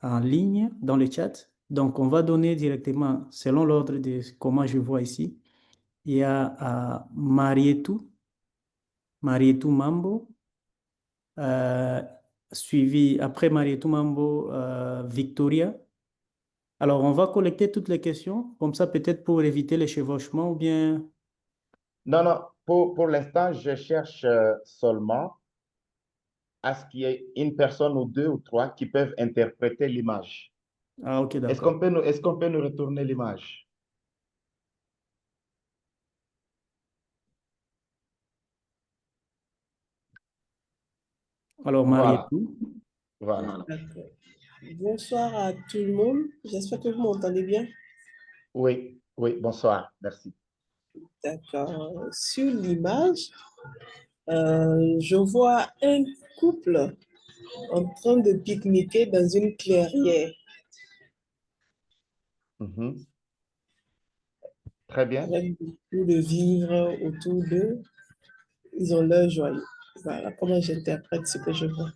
en ligne, dans le chat. Donc, on va donner directement, selon l'ordre de comment je vois ici. Il y a Marietou Mambo, euh, suivi après Marietou Mambo, Victoria. Alors, on va collecter toutes les questions, comme ça, peut-être pour éviter les chevauchements ou bien. Non, non, pour l'instant, je cherche seulement à ce qu'il y ait une personne ou 2 ou 3 qui peuvent interpréter l'image. Ah, ok, Est-ce d'accord. qu'on peut est-ce qu'on peut nous retourner l'image? Alors, Voilà, Marietou. voilà. D'accord. Bonsoir à tout le monde. J'espère que vous m'entendez bien. Oui, oui, bonsoir, merci. D'accord. Sur l'image, je vois un couple en train de pique-niquer dans une clairière Mhm. Très bien, avec beaucoup de vivres autour d'eux. Ils ont l'air joyeux. Voilà comment j'interprète ce que je vois.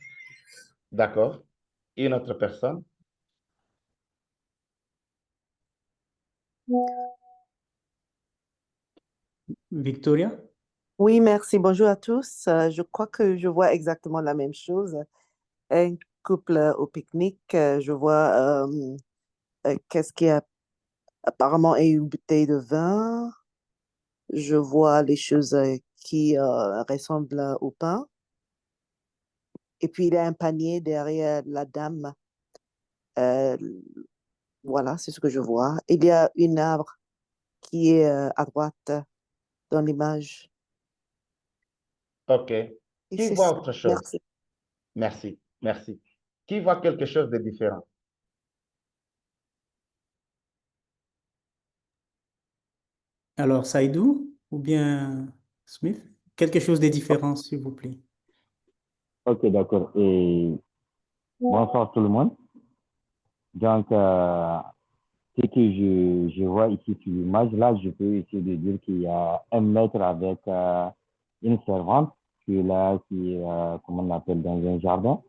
d'accord. Une autre personne? Victoria? Oui, merci. Bonjour à tous. Je crois que je vois exactement la même chose. Un couple au pique-nique. Je vois qu'est-ce qui est apparemment une bouteille de vin. Je vois les choses qui ressemblent au pain. Et puis, il y a un panier derrière la dame. Euh, voilà, c'est ce que je vois. Il y a une arbre qui est à droite dans l'image. OK. Et Qui c'est voit ça. autre chose? Merci. Merci, merci. Qui voit quelque chose de différent? Alors, Saïdou ou bien Smith? Quelque chose de différent, s'il vous plaît. Ok, d'accord. Et bonsoir tout le monde. Donc, ce que je vois ici sur l'image, là, je peux essayer de dire qu'il y a un maître avec une servante qui est là, qui est, comment on appelle, dans un jardin.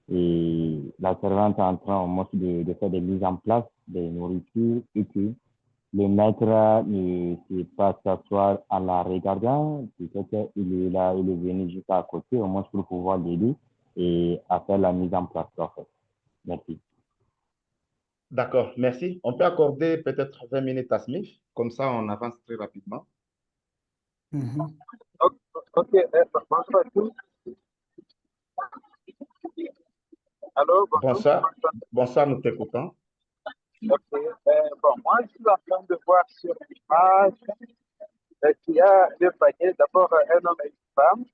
Et la servante est en train au moins de faire des mises en place des nourritures et que le maître ne sait pas s'asseoir en la regardant. Peut-être qu'il est là, il est venu juste à côté, au moins pour pouvoir l'aider et à faire la mise en place, en fait. Merci. D'accord, merci. On peut accorder peut-être 20 minutes à Smith, comme ça on avance très rapidement. Mhm. Ok, bonsoir à tous. Allô, bonjour. Bonsoir, bonsoir, nous t'écoutons. Ok, bon, moi, je suis en train de voir sur l'image qu'il y a deux paniers. D'abord, un homme et une femme.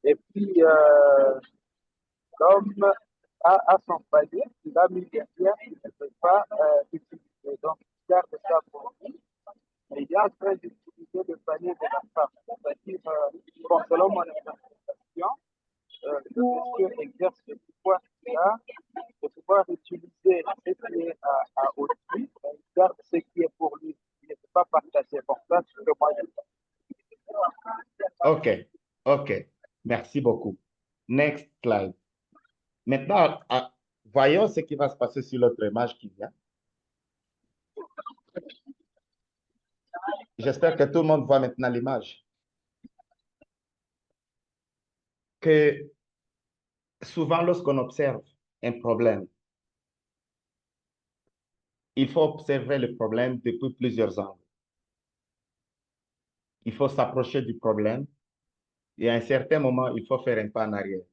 Et puis, l'homme a son panier. Il a mis des pierres qu'il ne peut pas utiliser. Donc, il garde ça pour lui. Et il est en train d'utiliser le panier de la femme. C'est-à-dire, bon, selon mon interprétation, le monsieur exerce le pouvoir qu'il a de pouvoir utiliser ce qui est à autrui, mais il garde ce qui est pour lui. Il ne peut pas partager. Bon, ça, c'est ce que moi je pense. OK, OK. Merci beaucoup. Next slide. Maintenant, voyons ce qui va se passer sur l'autre image qui vient. J'espère que tout le monde voit maintenant l'image. Que souvent, lorsqu'on observe un problème, il faut observer le problème depuis plusieurs angles. Il faut s'approcher du problème et à un certain moment, il faut faire un pas en arrière.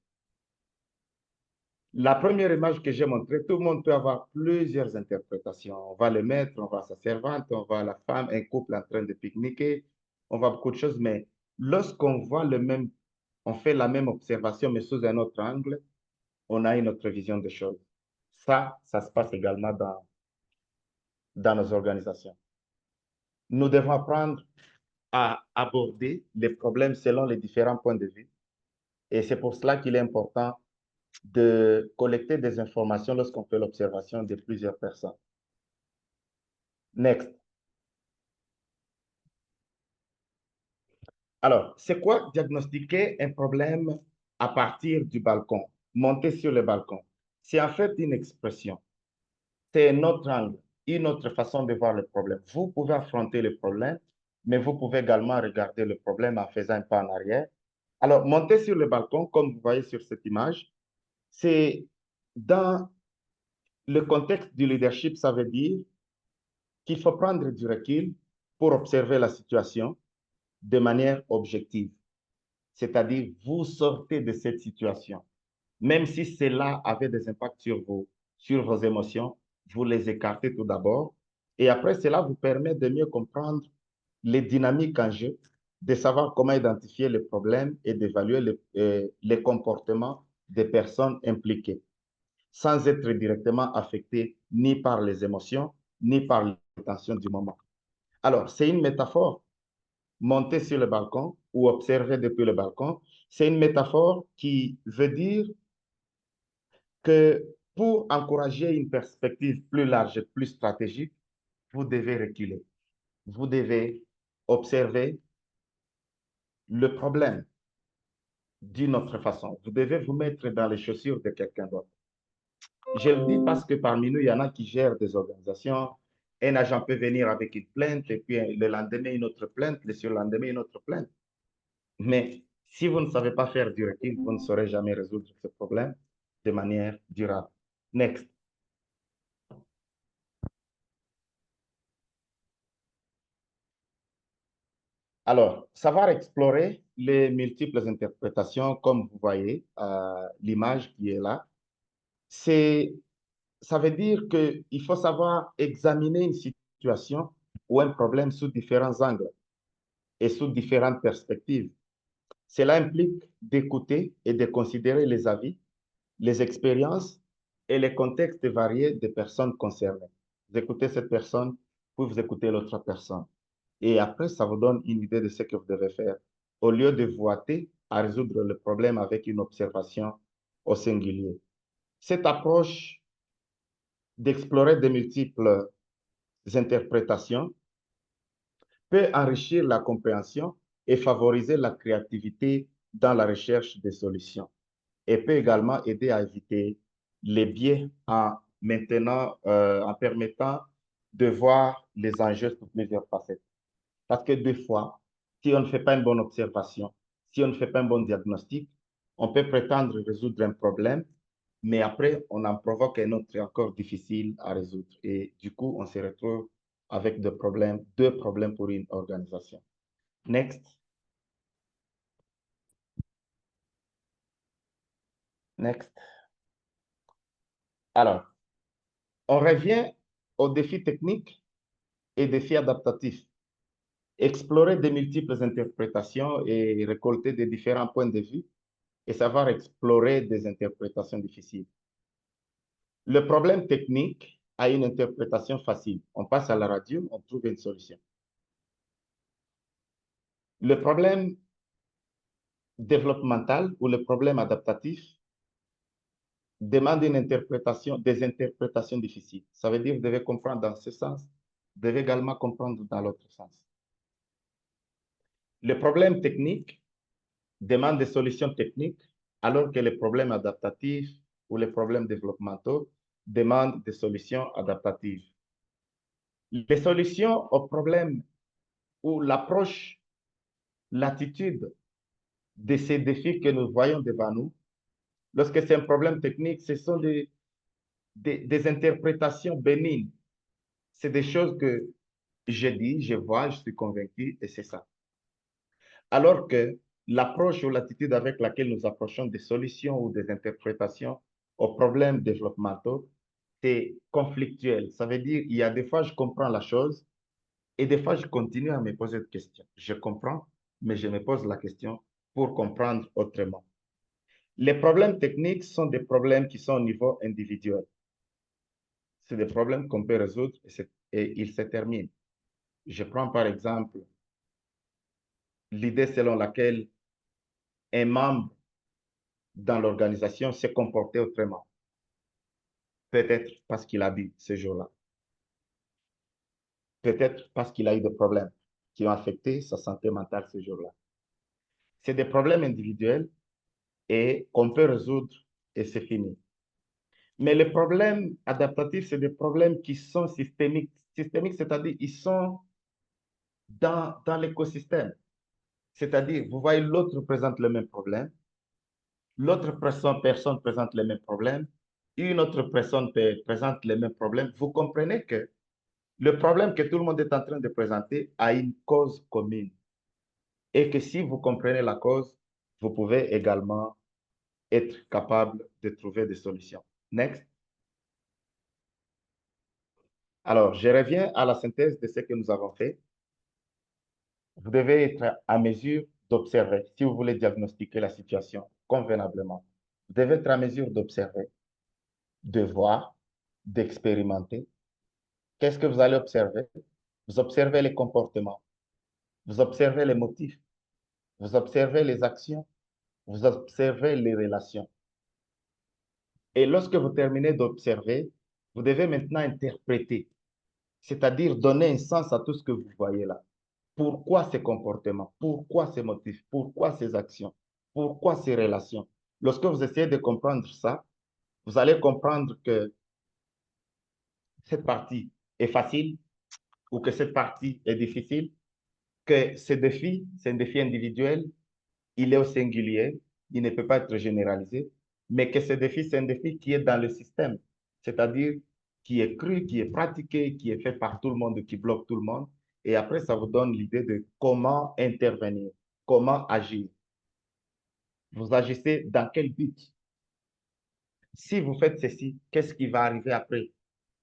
La première image que j'ai montrée, tout le monde peut avoir plusieurs interprétations. On voit le maître, on voit sa servante, on voit la femme, un couple en train de pique-niquer, on voit beaucoup de choses, mais lorsqu'on voit le même, on fait la même observation, mais sous un autre angle, on a une autre vision des choses. Ça se passe également dans nos organisations. Nous devons apprendre à aborder les problèmes selon les différents points de vue. Et c'est pour cela qu'il est important de collecter des informations lorsqu'on fait l'observation de plusieurs personnes. Next. Alors, c'est quoi diagnostiquer un problème à partir du balcon, monter sur le balcon? C'est en fait une expression. C'est un autre angle, une autre façon de voir le problème. Vous pouvez affronter le problème, mais vous pouvez également regarder le problème en faisant un pas en arrière. Alors, monter sur le balcon, comme vous voyez sur cette image, c'est dans le contexte du leadership, ça veut dire qu'il faut prendre du recul pour observer la situation de manière objective. C'est-à-dire, vous sortez de cette situation. Même si cela avait des impacts sur vos émotions, vous les écartez tout d'abord. Et après, cela vous permet de mieux comprendre les dynamiques en jeu, de savoir comment identifier les problèmes et d'évaluer les comportements des personnes impliquées, sans être directement affecté ni par les émotions, ni par les tensions du moment. Alors, c'est une métaphore. Monter sur le balcon ou observer depuis le balcon, c'est une métaphore qui veut dire que pour encourager une perspective plus large et plus stratégique, vous devez reculer. Vous devez observer le problème d'une autre façon. Vous devez vous mettre dans les chaussures de quelqu'un d'autre. Je le dis parce que parmi nous, il y en a qui gèrent des organisations. Un agent peut venir avec une plainte et puis le lendemain, une autre plainte, le surlendemain, une autre plainte. Mais si vous ne savez pas faire du recul, vous ne saurez jamais résoudre ce problème de manière durable. Next. Alors, savoir explorer les multiples interprétations, comme vous voyez l'image qui est là, ça veut dire qu'il faut savoir examiner une situation ou un problème sous différents angles et sous différentes perspectives. Cela implique d'écouter et de considérer les avis, les expériences et les contextes variés des personnes concernées. Vous écoutez cette personne, puis vous écoutez l'autre personne. Et après, ça vous donne une idée de ce que vous devez faire. Au lieu de vous hâter à résoudre le problème avec une observation au singulier. Cette approche d'explorer de multiples interprétations peut enrichir la compréhension et favoriser la créativité dans la recherche des solutions et peut également aider à éviter les biais en permettant de voir les enjeux sous plusieurs facettes. Parce que des fois, si on ne fait pas une bonne observation, si on ne fait pas un bon diagnostic, on peut prétendre résoudre un problème, mais après, on en provoque un autre encore difficile à résoudre. Et du coup, on se retrouve avec deux problèmes pour une organisation. Next. Next. Alors, on revient aux défis techniques et défis adaptatifs. Explorer de multiples interprétations et récolter des différents points de vue et savoir explorer des interprétations difficiles. Le problème technique a une interprétation facile. On passe à la radio, on trouve une solution. Le problème développemental ou le problème adaptatif demande des interprétations difficiles. Ça veut dire que vous devez comprendre dans ce sens, vous devez également comprendre dans l'autre sens. Le problème technique demande des solutions techniques, alors que les problèmes adaptatifs ou les problèmes développementaux demandent des solutions adaptatives. Les solutions aux problèmes ou l'approche, l'attitude de ces défis que nous voyons devant nous, lorsque c'est un problème technique, ce sont des interprétations bénignes. C'est des choses que je dis, je vois, je suis convaincu, et c'est ça. Alors que l'approche ou l'attitude avec laquelle nous approchons des solutions ou des interprétations aux problèmes développementaux, c'est conflictuel. Ça veut dire, il y a des fois, je comprends la chose, et des fois, je continue à me poser des questions. Je comprends, mais je me pose la question pour comprendre autrement. Les problèmes techniques sont des problèmes qui sont au niveau individuel. C'est des problèmes qu'on peut résoudre et ils se terminent. Je prends par exemple l'idée selon laquelle un membre dans l'organisation s'est comporté autrement. Peut-être parce qu'il a bu ce jour-là. Peut-être parce qu'il a eu des problèmes qui ont affecté sa santé mentale ce jour-là. C'est des problèmes individuels et qu'on peut résoudre et c'est fini. Mais les problèmes adaptatifs, c'est des problèmes qui sont systémiques. Systémiques, c'est-à-dire ils sont dans l'écosystème. C'est-à-dire, vous voyez, l'autre présente le même problème, l'autre personne présente le même problème, une autre personne présente le même problème. Vous comprenez que le problème que tout le monde est en train de présenter a une cause commune. Et que si vous comprenez la cause, vous pouvez également être capable de trouver des solutions. Next. Alors, je reviens à la synthèse de ce que nous avons fait. Vous devez être à mesure d'observer, si vous voulez diagnostiquer la situation convenablement. Vous devez être à mesure d'observer, de voir, d'expérimenter. Qu'est-ce que vous allez observer? Vous observez les comportements, vous observez les motifs, vous observez les actions, vous observez les relations. Et lorsque vous terminez d'observer, vous devez maintenant interpréter, c'est-à-dire donner un sens à tout ce que vous voyez là. Pourquoi ces comportements? Pourquoi ces motifs? Pourquoi ces actions? Pourquoi ces relations? Lorsque vous essayez de comprendre ça, vous allez comprendre que cette partie est facile ou que cette partie est difficile, que ce défi, c'est un défi individuel, il est au singulier, il ne peut pas être généralisé, mais que ce défi, c'est un défi qui est dans le système, c'est-à-dire qui est cru, qui est pratiqué, qui est fait par tout le monde, qui bloque tout le monde. Et après, ça vous donne l'idée de comment intervenir, comment agir. Vous agissez dans quel but? Si vous faites ceci, qu'est-ce qui va arriver après?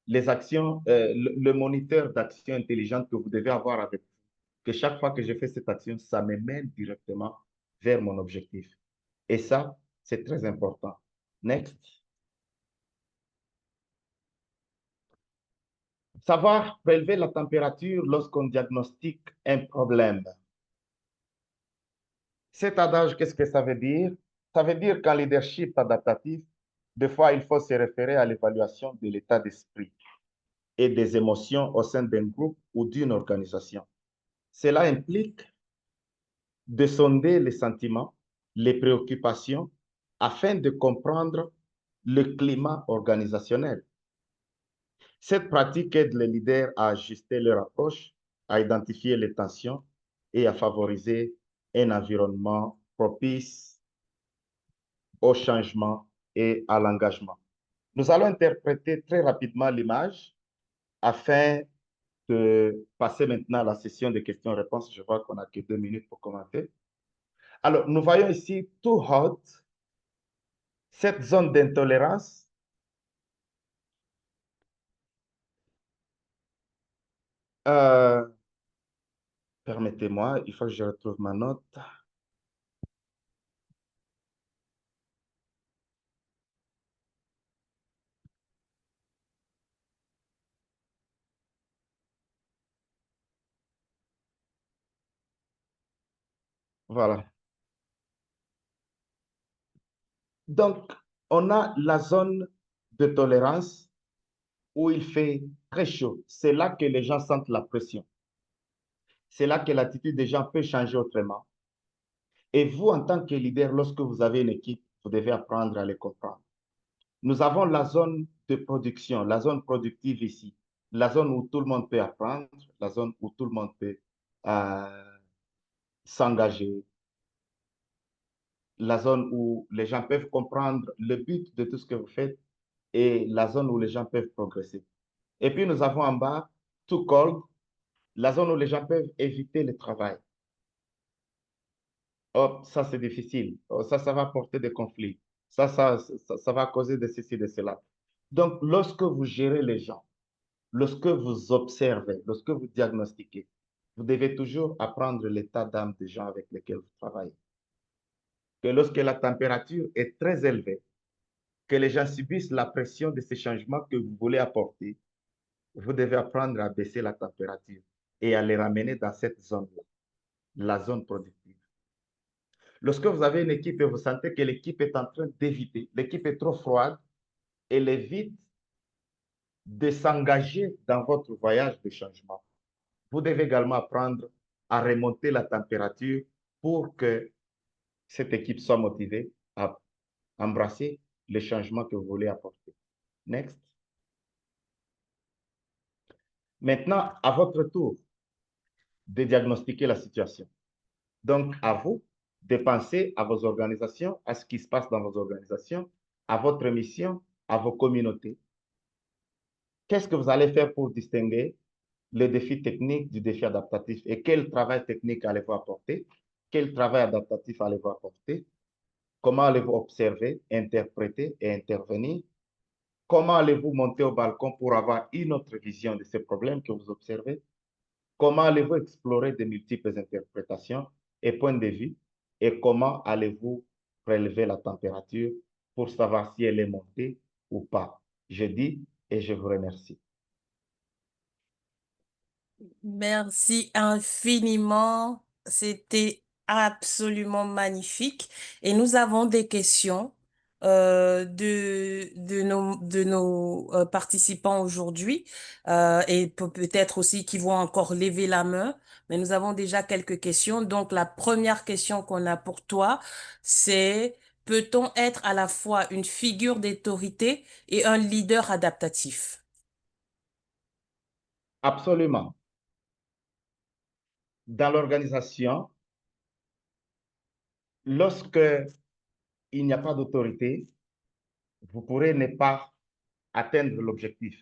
Les actions, le moniteur d'action intelligente que vous devez avoir avec vous, que chaque fois que je fais cette action, ça me mène directement vers mon objectif. Et ça, c'est très important. Next. Savoir prélever la température lorsqu'on diagnostique un problème. Cet adage, qu'est-ce que ça veut dire? Ça veut dire qu'en leadership adaptatif, des fois, il faut se référer à l'évaluation de l'état d'esprit et des émotions au sein d'un groupe ou d'une organisation. Cela implique de sonder les sentiments, les préoccupations, afin de comprendre le climat organisationnel. Cette pratique aide les leaders à ajuster leur approche, à identifier les tensions et à favoriser un environnement propice au changement et à l'engagement. Nous allons interpréter très rapidement l'image afin de passer maintenant à la session de questions-réponses. Je vois qu'on n'a que 2 minutes pour commenter. Alors, nous voyons ici Too Hot, cette zone d'intolérance. Permettez-moi, il faut que je retrouve ma note. Voilà. Donc, on a la zone de tolérance où il fait très chaud. C'est là que les gens sentent la pression. C'est là que l'attitude des gens peut changer autrement. Et vous, en tant que leader, lorsque vous avez une équipe, vous devez apprendre à les comprendre. Nous avons la zone de production, la zone productive ici, la zone où tout le monde peut apprendre, la zone où tout le monde peut s'engager, la zone où les gens peuvent comprendre le but de tout ce que vous faites et la zone où les gens peuvent progresser. Et puis nous avons en bas, too cold, la zone où les gens peuvent éviter le travail. Oh, ça c'est difficile. Oh, ça va porter des conflits. Ça va causer de ceci, de cela. Donc, lorsque vous gérez les gens, lorsque vous observez, lorsque vous diagnostiquez, vous devez toujours apprendre l'état d'âme des gens avec lesquels vous travaillez. Que lorsque la température est très élevée, que les gens subissent la pression de ces changements que vous voulez apporter, vous devez apprendre à baisser la température et à les ramener dans cette zone-là, la zone productive. Lorsque vous avez une équipe et vous sentez que l'équipe est en train d'éviter, l'équipe est trop froide, elle évite de s'engager dans votre voyage de changement. Vous devez également apprendre à remonter la température pour que cette équipe soit motivée à embrasser les changements que vous voulez apporter. Next. Maintenant, à votre tour de diagnostiquer la situation. Donc, à vous de penser à vos organisations, à ce qui se passe dans vos organisations, à votre mission, à vos communautés. Qu'est-ce que vous allez faire pour distinguer le défi technique du défi adaptatif et quel travail technique allez-vous apporter? Quel travail adaptatif allez-vous apporter? Comment allez-vous observer, interpréter et intervenir? Comment allez-vous monter au balcon pour avoir une autre vision de ces problèmes que vous observez? Comment allez-vous explorer de multiples interprétations et points de vue? Et comment allez-vous prélever la température pour savoir si elle est montée ou pas? Je dis et je vous remercie. Merci infiniment. C'était absolument magnifique. Et nous avons des questions de nos participants aujourd'hui et peut-être aussi qui vont encore lever la main. Mais nous avons déjà quelques questions. Donc, la première question qu'on a pour toi, c'est: peut-on être à la fois une figure d'autorité et un leader adaptatif? Absolument. Dans l'organisation, lorsque il n'y a pas d'autorité, vous pourrez ne pas atteindre l'objectif.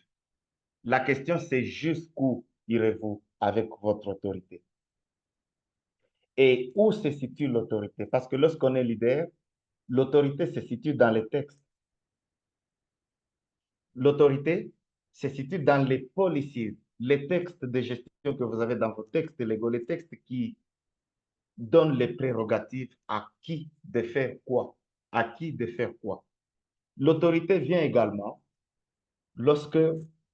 La question, c'est jusqu'où irez-vous avec votre autorité? Et où se situe l'autorité? Parce que lorsqu'on est leader, l'autorité se situe dans les textes. L'autorité se situe dans les policies, les textes de gestion que vous avez dans vos textes légaux, les textes qui donnent les prérogatives à qui de faire quoi, à qui de faire quoi. L'autorité vient également lorsque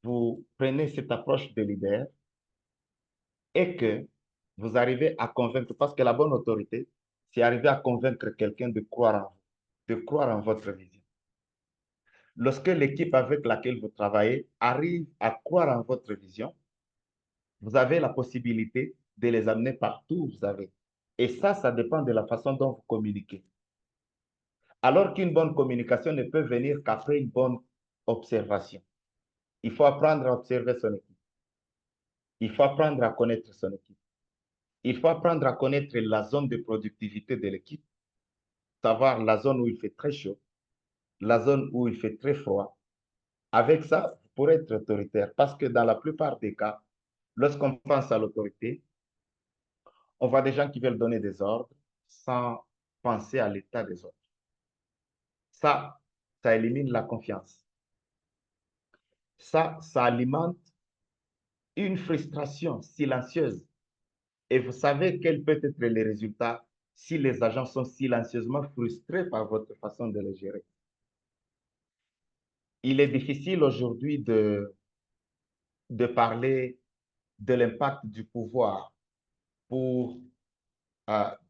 vous prenez cette approche de leader et que vous arrivez à convaincre, parce que la bonne autorité, c'est arriver à convaincre quelqu'un de croire en votre vision. Lorsque l'équipe avec laquelle vous travaillez arrive à croire en votre vision, vous avez la possibilité de les amener partout où vous avez. Et ça dépend de la façon dont vous communiquez. Alors qu'une bonne communication ne peut venir qu'après une bonne observation. Il faut apprendre à observer son équipe. Il faut apprendre à connaître son équipe. Il faut apprendre à connaître la zone de productivité de l'équipe, savoir la zone où il fait très chaud, la zone où il fait très froid. Avec ça, vous pourrez être autoritaire parce que dans la plupart des cas, lorsqu'on pense à l'autorité, on voit des gens qui veulent donner des ordres sans penser à l'état des autres. Ça élimine la confiance. Ça alimente une frustration silencieuse. Et vous savez quel peut être le résultat si les agents sont silencieusement frustrés par votre façon de les gérer. Il est difficile aujourd'hui de parler de l'impact du pouvoir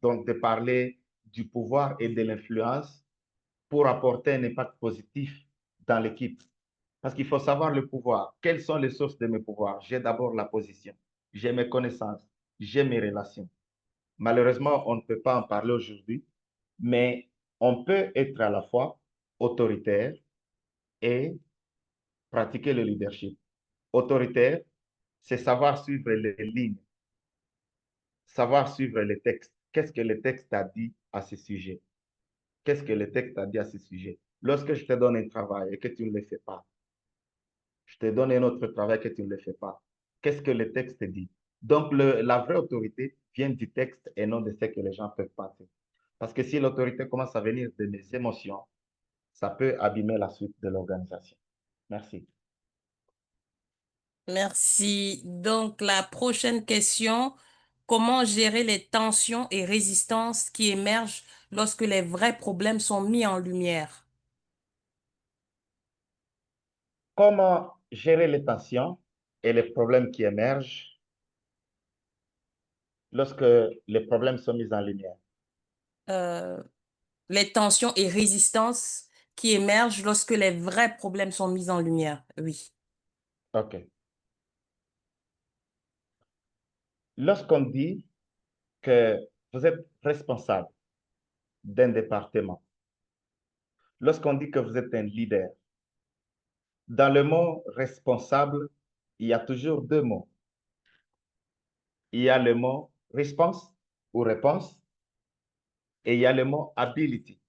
donc de parler du pouvoir et de l'influence pour apporter un impact positif dans l'équipe. Parce qu'il faut savoir le pouvoir. Quelles sont les sources de mes pouvoirs? J'ai d'abord la position, j'ai mes connaissances, j'ai mes relations. Malheureusement, on ne peut pas en parler aujourd'hui, mais on peut être à la fois autoritaire et pratiquer le leadership. Autoritaire, c'est savoir suivre les lignes, savoir suivre les textes. Qu'est-ce que le texte a dit à ce sujet? Qu'est-ce que le texte a dit à ce sujet? Lorsque je te donne un travail et que tu ne le fais pas, je te donne un autre travail que tu ne le fais pas. Qu'est-ce que le texte dit? Donc, la vraie autorité vient du texte et non de ce que les gens peuvent penser. Parce que si l'autorité commence à venir de mes émotions, ça peut abîmer la suite de l'organisation. Merci. Merci. Donc, la prochaine question, comment gérer les tensions et résistances qui émergent lorsque les vrais problèmes sont mis en lumière? Comment gérer les tensions et les problèmes qui émergent lorsque les problèmes sont mis en lumière? Les tensions et résistances qui émergent lorsque les vrais problèmes sont mis en lumière. Oui. OK. Lorsqu'on dit que vous êtes responsable d'un département, lorsqu'on dit que vous êtes un leader, dans le mot responsable, il y a toujours deux mots. Il y a le mot response ou réponse et il y a le mot ability,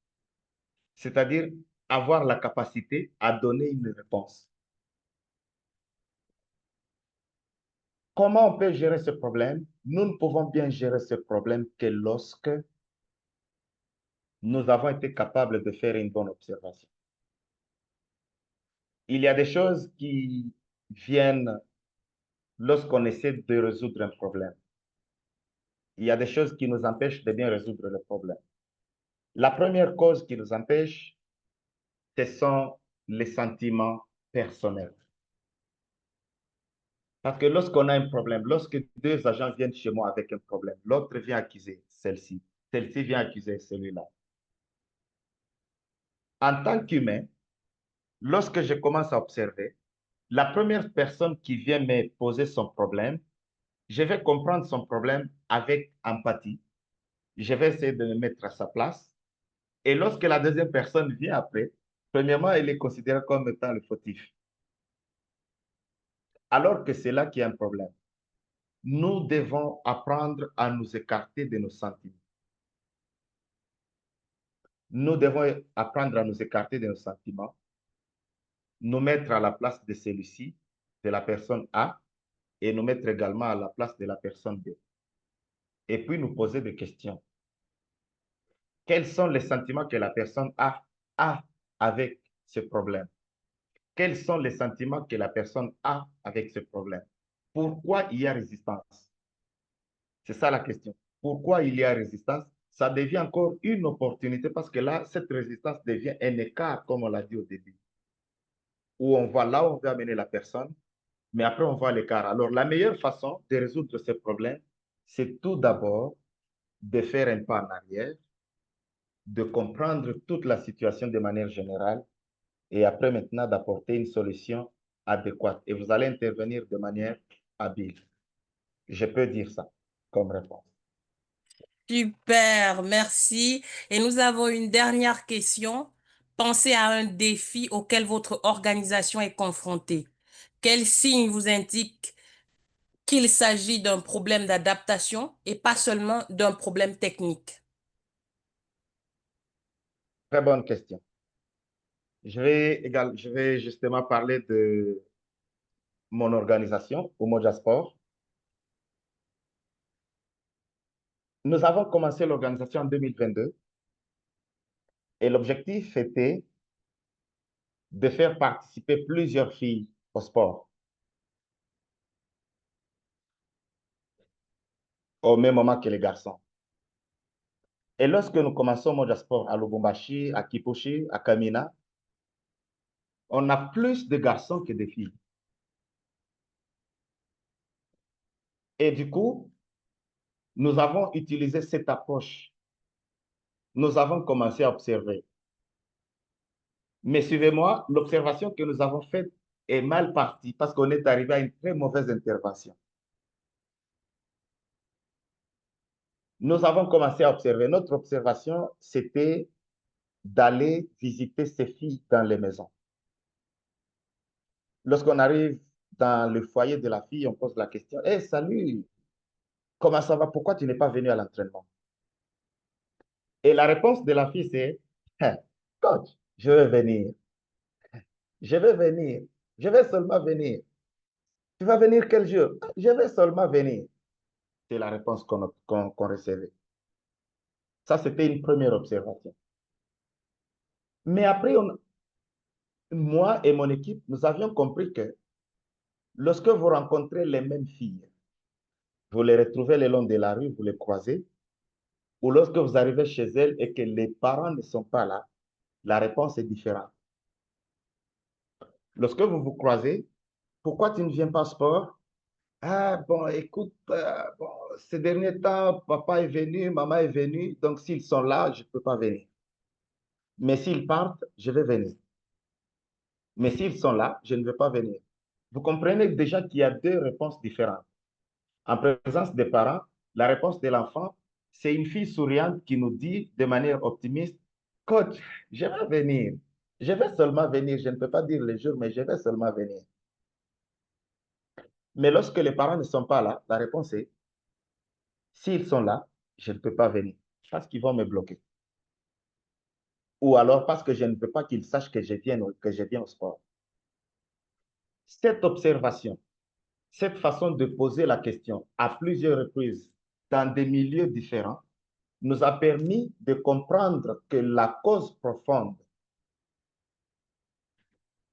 c'est-à-dire avoir la capacité à donner une réponse. Comment on peut gérer ce problème? Nous ne pouvons bien gérer ce problème que lorsque nous avons été capables de faire une bonne observation. Il y a des choses qui viennent lorsqu'on essaie de résoudre un problème. Il y a des choses qui nous empêchent de bien résoudre le problème. La première cause qui nous empêche, ce sont les sentiments personnels. Parce que lorsqu'on a un problème, lorsque deux agents viennent chez moi avec un problème, l'autre vient accuser celle-ci vient accuser celui-là. En tant qu'humain, lorsque je commence à observer, la première personne qui vient me poser son problème, je vais comprendre son problème avec empathie. Je vais essayer de me mettre à sa place. Et lorsque la deuxième personne vient après, premièrement, elle est considérée comme étant le fautif. Alors que c'est là qu'il y a un problème. Nous devons apprendre à nous écarter de nos sentiments. Nous devons apprendre à nous écarter de nos sentiments, nous mettre à la place de celui-ci, de la personne A, et nous mettre également à la place de la personne B. Et puis nous poser des questions. Quels sont les sentiments que la personne A a avec ce problème? Quels sont les sentiments que la personne a avec ce problème? Pourquoi il y a résistance? C'est ça la question. Pourquoi il y a résistance? Ça devient encore une opportunité parce que là, cette résistance devient un écart, comme on l'a dit au début, où on voit là où on veut amener la personne, mais après on voit l'écart. Alors, la meilleure façon de résoudre ce problème, c'est tout d'abord de faire un pas en arrière de comprendre toute la situation de manière générale et après maintenant d'apporter une solution adéquate. Et vous allez intervenir de manière habile. Je peux dire ça comme réponse. Super, merci. Et nous avons une dernière question. Pensez à un défi auquel votre organisation est confrontée. Quel signe vous indique qu'il s'agit d'un problème d'adaptation et pas seulement d'un problème technique? Très bonne question. Je vais justement parler de mon organisation, Umoja Sport. Nous avons commencé l'organisation en 2022 et l'objectif était de faire participer plusieurs filles au sport au même moment que les garçons. Et lorsque nous commençons Umoja Sport à Lubumbashi, à Kipushi, à Kamina, on a plus de garçons que de filles. Et du coup, nous avons utilisé cette approche. Nous avons commencé à observer. Mais suivez-moi, l'observation que nous avons faite est mal partie parce qu'on est arrivé à une très mauvaise intervention. Nous avons commencé à observer. Notre observation, c'était d'aller visiter ces filles dans les maisons. Lorsqu'on arrive dans le foyer de la fille, on pose la question, « Hey, salut, comment ça va? Pourquoi tu n'es pas venu à l'entraînement? » Et la réponse de la fille, c'est, hein, « Coach, je vais venir. Je vais venir. Je vais seulement venir. Tu vas venir quel jour? Je vais seulement venir. » C'est la réponse qu'on recevait. Ça, c'était une première observation. Mais après, moi et mon équipe, nous avions compris que lorsque vous rencontrez les mêmes filles, vous les retrouvez le long de la rue, vous les croisez, ou lorsque vous arrivez chez elles et que les parents ne sont pas là, la réponse est différente. Lorsque vous vous croisez, pourquoi tu ne viens pas au sport? Ah, bon, écoute, bon, ces derniers temps, papa est venu, maman est venue, donc s'ils sont là, je ne peux pas venir. Mais s'ils partent, je vais venir. Mais s'ils sont là, je ne vais pas venir. Vous comprenez déjà qu'il y a deux réponses différentes. En présence des parents, la réponse de l'enfant, c'est une fille souriante qui nous dit de manière optimiste, « Coach, je vais venir. Je vais seulement venir. Je ne peux pas dire le jour, mais je vais seulement venir. » Mais lorsque les parents ne sont pas là, la réponse est, s'ils sont là, je ne peux pas venir parce qu'ils vont me bloquer. Ou alors parce que je ne veux pas qu'ils sachent que je viens au sport. Cette observation, cette façon de poser la question à plusieurs reprises dans des milieux différents nous a permis de comprendre que la cause profonde,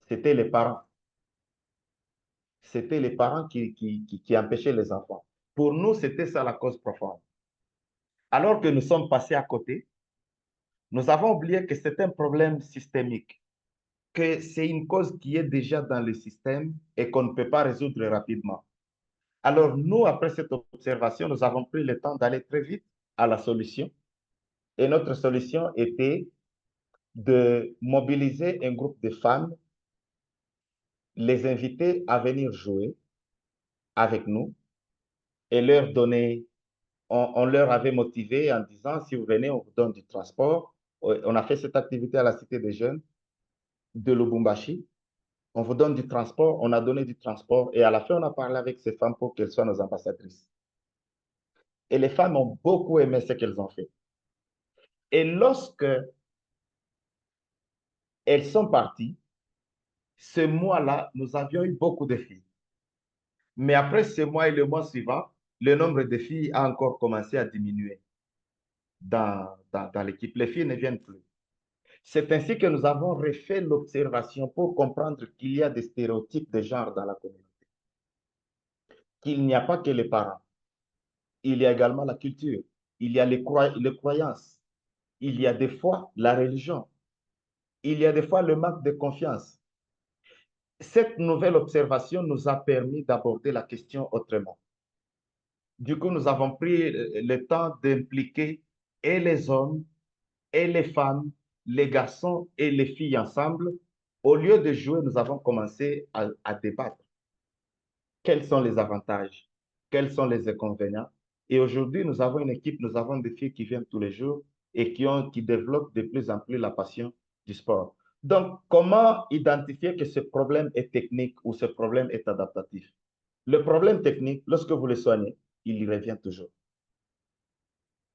c'était les parents. C'était les parents qui empêchaient les enfants. Pour nous, c'était ça la cause profonde. Alors que nous sommes passés à côté, nous avons oublié que c'est un problème systémique, que c'est une cause qui est déjà dans le système et qu'on ne peut pas résoudre rapidement. Alors nous, après cette observation, nous avons pris le temps d'aller très vite à la solution. Et notre solution était de mobiliser un groupe de femmes, les inviter à venir jouer avec nous et leur donner, on leur avait motivé en disant, si vous venez, on vous donne du transport. On a fait cette activité à la Cité des Jeunes de Lubumbashi. On vous donne du transport, on a donné du transport et à la fin, on a parlé avec ces femmes pour qu'elles soient nos ambassadrices. Et les femmes ont beaucoup aimé ce qu'elles ont fait. Et lorsque elles sont parties, ce mois-là, nous avions eu beaucoup de filles. Mais après ce mois et le mois suivant, le nombre de filles a encore commencé à diminuer dans l'équipe. Les filles ne viennent plus. C'est ainsi que nous avons refait l'observation pour comprendre qu'il y a des stéréotypes de genre dans la communauté. Qu'il n'y a pas que les parents. Il y a également la culture. Il y a les croyances. Il y a des fois la religion. Il y a des fois le manque de confiance. Cette nouvelle observation nous a permis d'aborder la question autrement. Du coup, nous avons pris le temps d'impliquer et les hommes et les femmes, les garçons et les filles ensemble. Au lieu de jouer, nous avons commencé à débattre. Quels sont les avantages? Quels sont les inconvénients? Et aujourd'hui, nous avons une équipe, nous avons des filles qui viennent tous les jours et qui développent de plus en plus la passion du sport. Donc, comment identifier que ce problème est technique ou ce problème est adaptatif? Le problème technique, lorsque vous le soignez, il y revient toujours.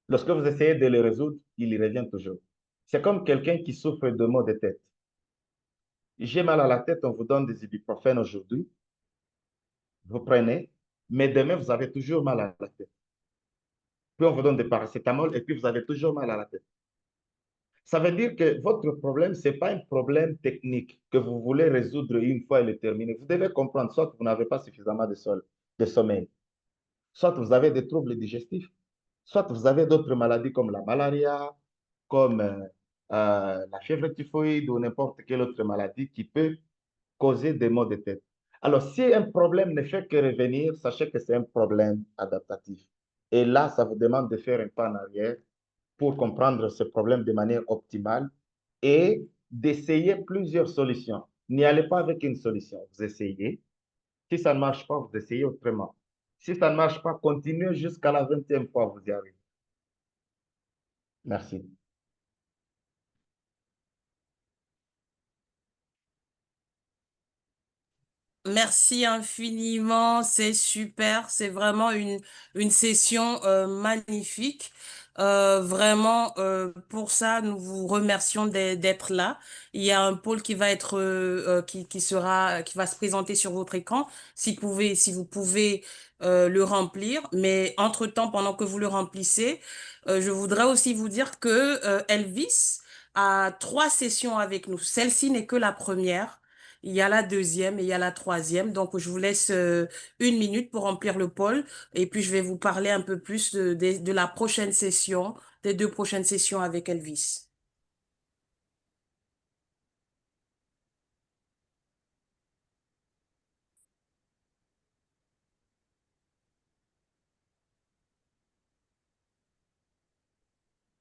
Lorsque vous essayez de le résoudre, il y revient toujours. C'est comme quelqu'un qui souffre de maux de tête. J'ai mal à la tête, on vous donne des ibuprofènes aujourd'hui, vous prenez, mais demain, vous avez toujours mal à la tête. Puis on vous donne des paracétamol et puis vous avez toujours mal à la tête. Ça veut dire que votre problème, ce n'est pas un problème technique que vous voulez résoudre une fois et le terminer. Vous devez comprendre, soit que vous n'avez pas suffisamment de sommeil, soit vous avez des troubles digestifs, soit vous avez d'autres maladies comme la malaria, comme la fièvre typhoïde ou n'importe quelle autre maladie qui peut causer des maux de tête. Alors, si un problème ne fait que revenir, sachez que c'est un problème adaptatif. Et là, ça vous demande de faire un pas en arrière pour comprendre ce problème de manière optimale et d'essayer plusieurs solutions. N'y allez pas avec une solution, vous essayez. Si ça ne marche pas, vous essayez autrement. Si ça ne marche pas, continuez jusqu'à la 20e fois, vous y arrivez. Merci. Merci infiniment, c'est super, c'est vraiment une session magnifique. Vraiment, pour ça, nous vous remercions d'être là. Il y a un pôle qui va être, qui va se présenter sur votre écran. Si vous pouvez le remplir, mais entre-temps, pendant que vous le remplissez, je voudrais aussi vous dire que Elvis a 3 sessions avec nous. Celle-ci n'est que la première. Il y a la deuxième et il y a la troisième. Donc, je vous laisse 1 minute pour remplir le pôle. Et puis, je vais vous parler un peu plus de la prochaine session, des 2 prochaines sessions avec Elvis.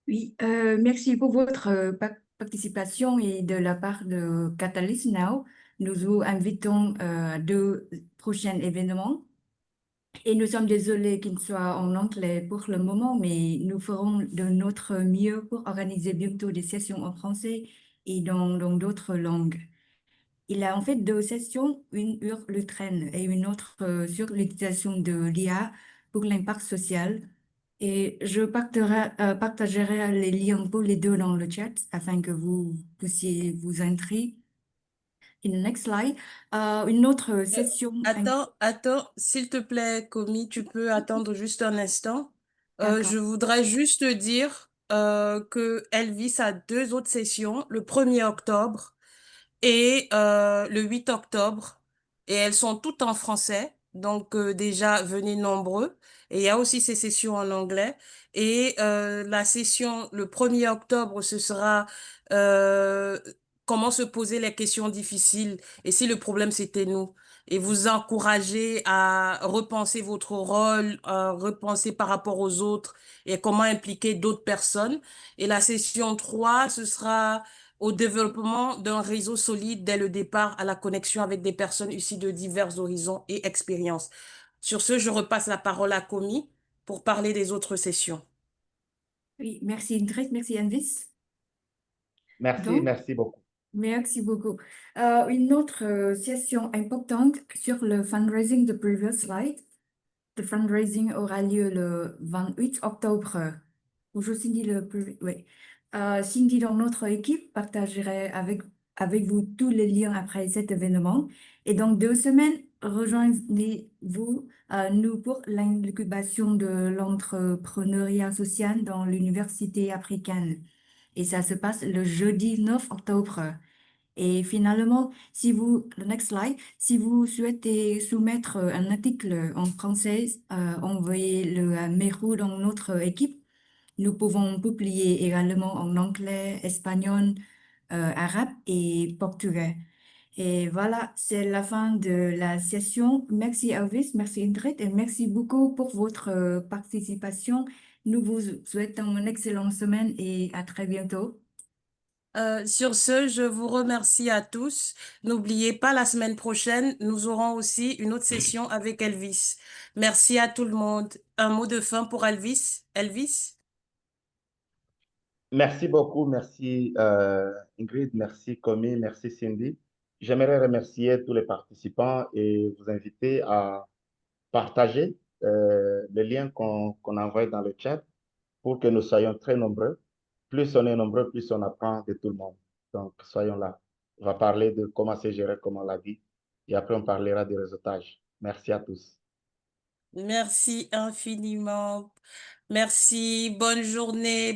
Oui, merci pour votre participation et de la part de Catalyst Now. Nous vous invitons à 2 prochains événements. Et nous sommes désolés qu'il soit en anglais pour le moment, mais nous ferons de notre mieux pour organiser bientôt des sessions en français et dans d'autres langues. Il y a en fait 2 sessions, une sur le train et une autre sur l'utilisation de l'IA pour l'impact social. Et je partagerai les liens pour les deux dans le chat afin que vous puissiez vous inscrire. In the next slide, une autre session. Attends, s'il te plaît, Komi, tu peux attendre juste un instant. D'accord. Je voudrais juste dire que Elvis a 2 autres sessions, le 1er octobre et le 8 octobre. Et elles sont toutes en français. Donc déjà, venez nombreux. Et il y a aussi ces sessions en anglais. Et la session, le 1er octobre, ce sera euh, comment se poser les questions difficiles. Et si le problème, c'était nous. Et vous encourager à repenser votre rôle, à repenser par rapport aux autres et comment impliquer d'autres personnes. Et la session 3, ce sera au développement d'un réseau solide dès le départ, à la connexion avec des personnes issues de divers horizons et expériences. Sur ce, je repasse la parole à Komi pour parler des autres sessions. Oui, merci Ingrid, merci Anvis. Merci, merci beaucoup. Merci beaucoup. Une autre session importante sur le fundraising, the previous slide. Le fundraising aura lieu le 28 octobre. Bonjour Cindy, oui. Cindy, dans notre équipe, partagerait avec vous tous les liens après cet événement. Et dans 2 semaines, rejoignez-vous nous pour l'incubation de l'entrepreneuriat social dans l'université africaine. Et ça se passe le jeudi 9 octobre. Et finalement, le next slide, si vous souhaitez soumettre un article en français, envoyez-le à Meru dans notre équipe. Nous pouvons publier également en anglais, espagnol, arabe et portugais. Et voilà, c'est la fin de la session. Merci Elvis, merci Ingrid et merci beaucoup pour votre participation Nous vous souhaitons une excellente semaine et à très bientôt. Sur ce, je vous remercie à tous. N'oubliez pas, la semaine prochaine, nous aurons aussi une autre session avec Elvis. Merci à tout le monde. Un mot de fin pour Elvis. Elvis? Merci beaucoup, merci Ingrid, merci Komi, merci Cindy. J'aimerais remercier tous les participants et vous inviter à partager les liens qu'on envoie dans le chat pour que nous soyons très nombreux. Plus on est nombreux, plus on apprend de tout le monde. Donc, soyons là. On va parler de comment c'est géré, comme on l'a dit, et après on parlera du réseautage. Merci à tous. Merci infiniment. Merci. Bonne journée.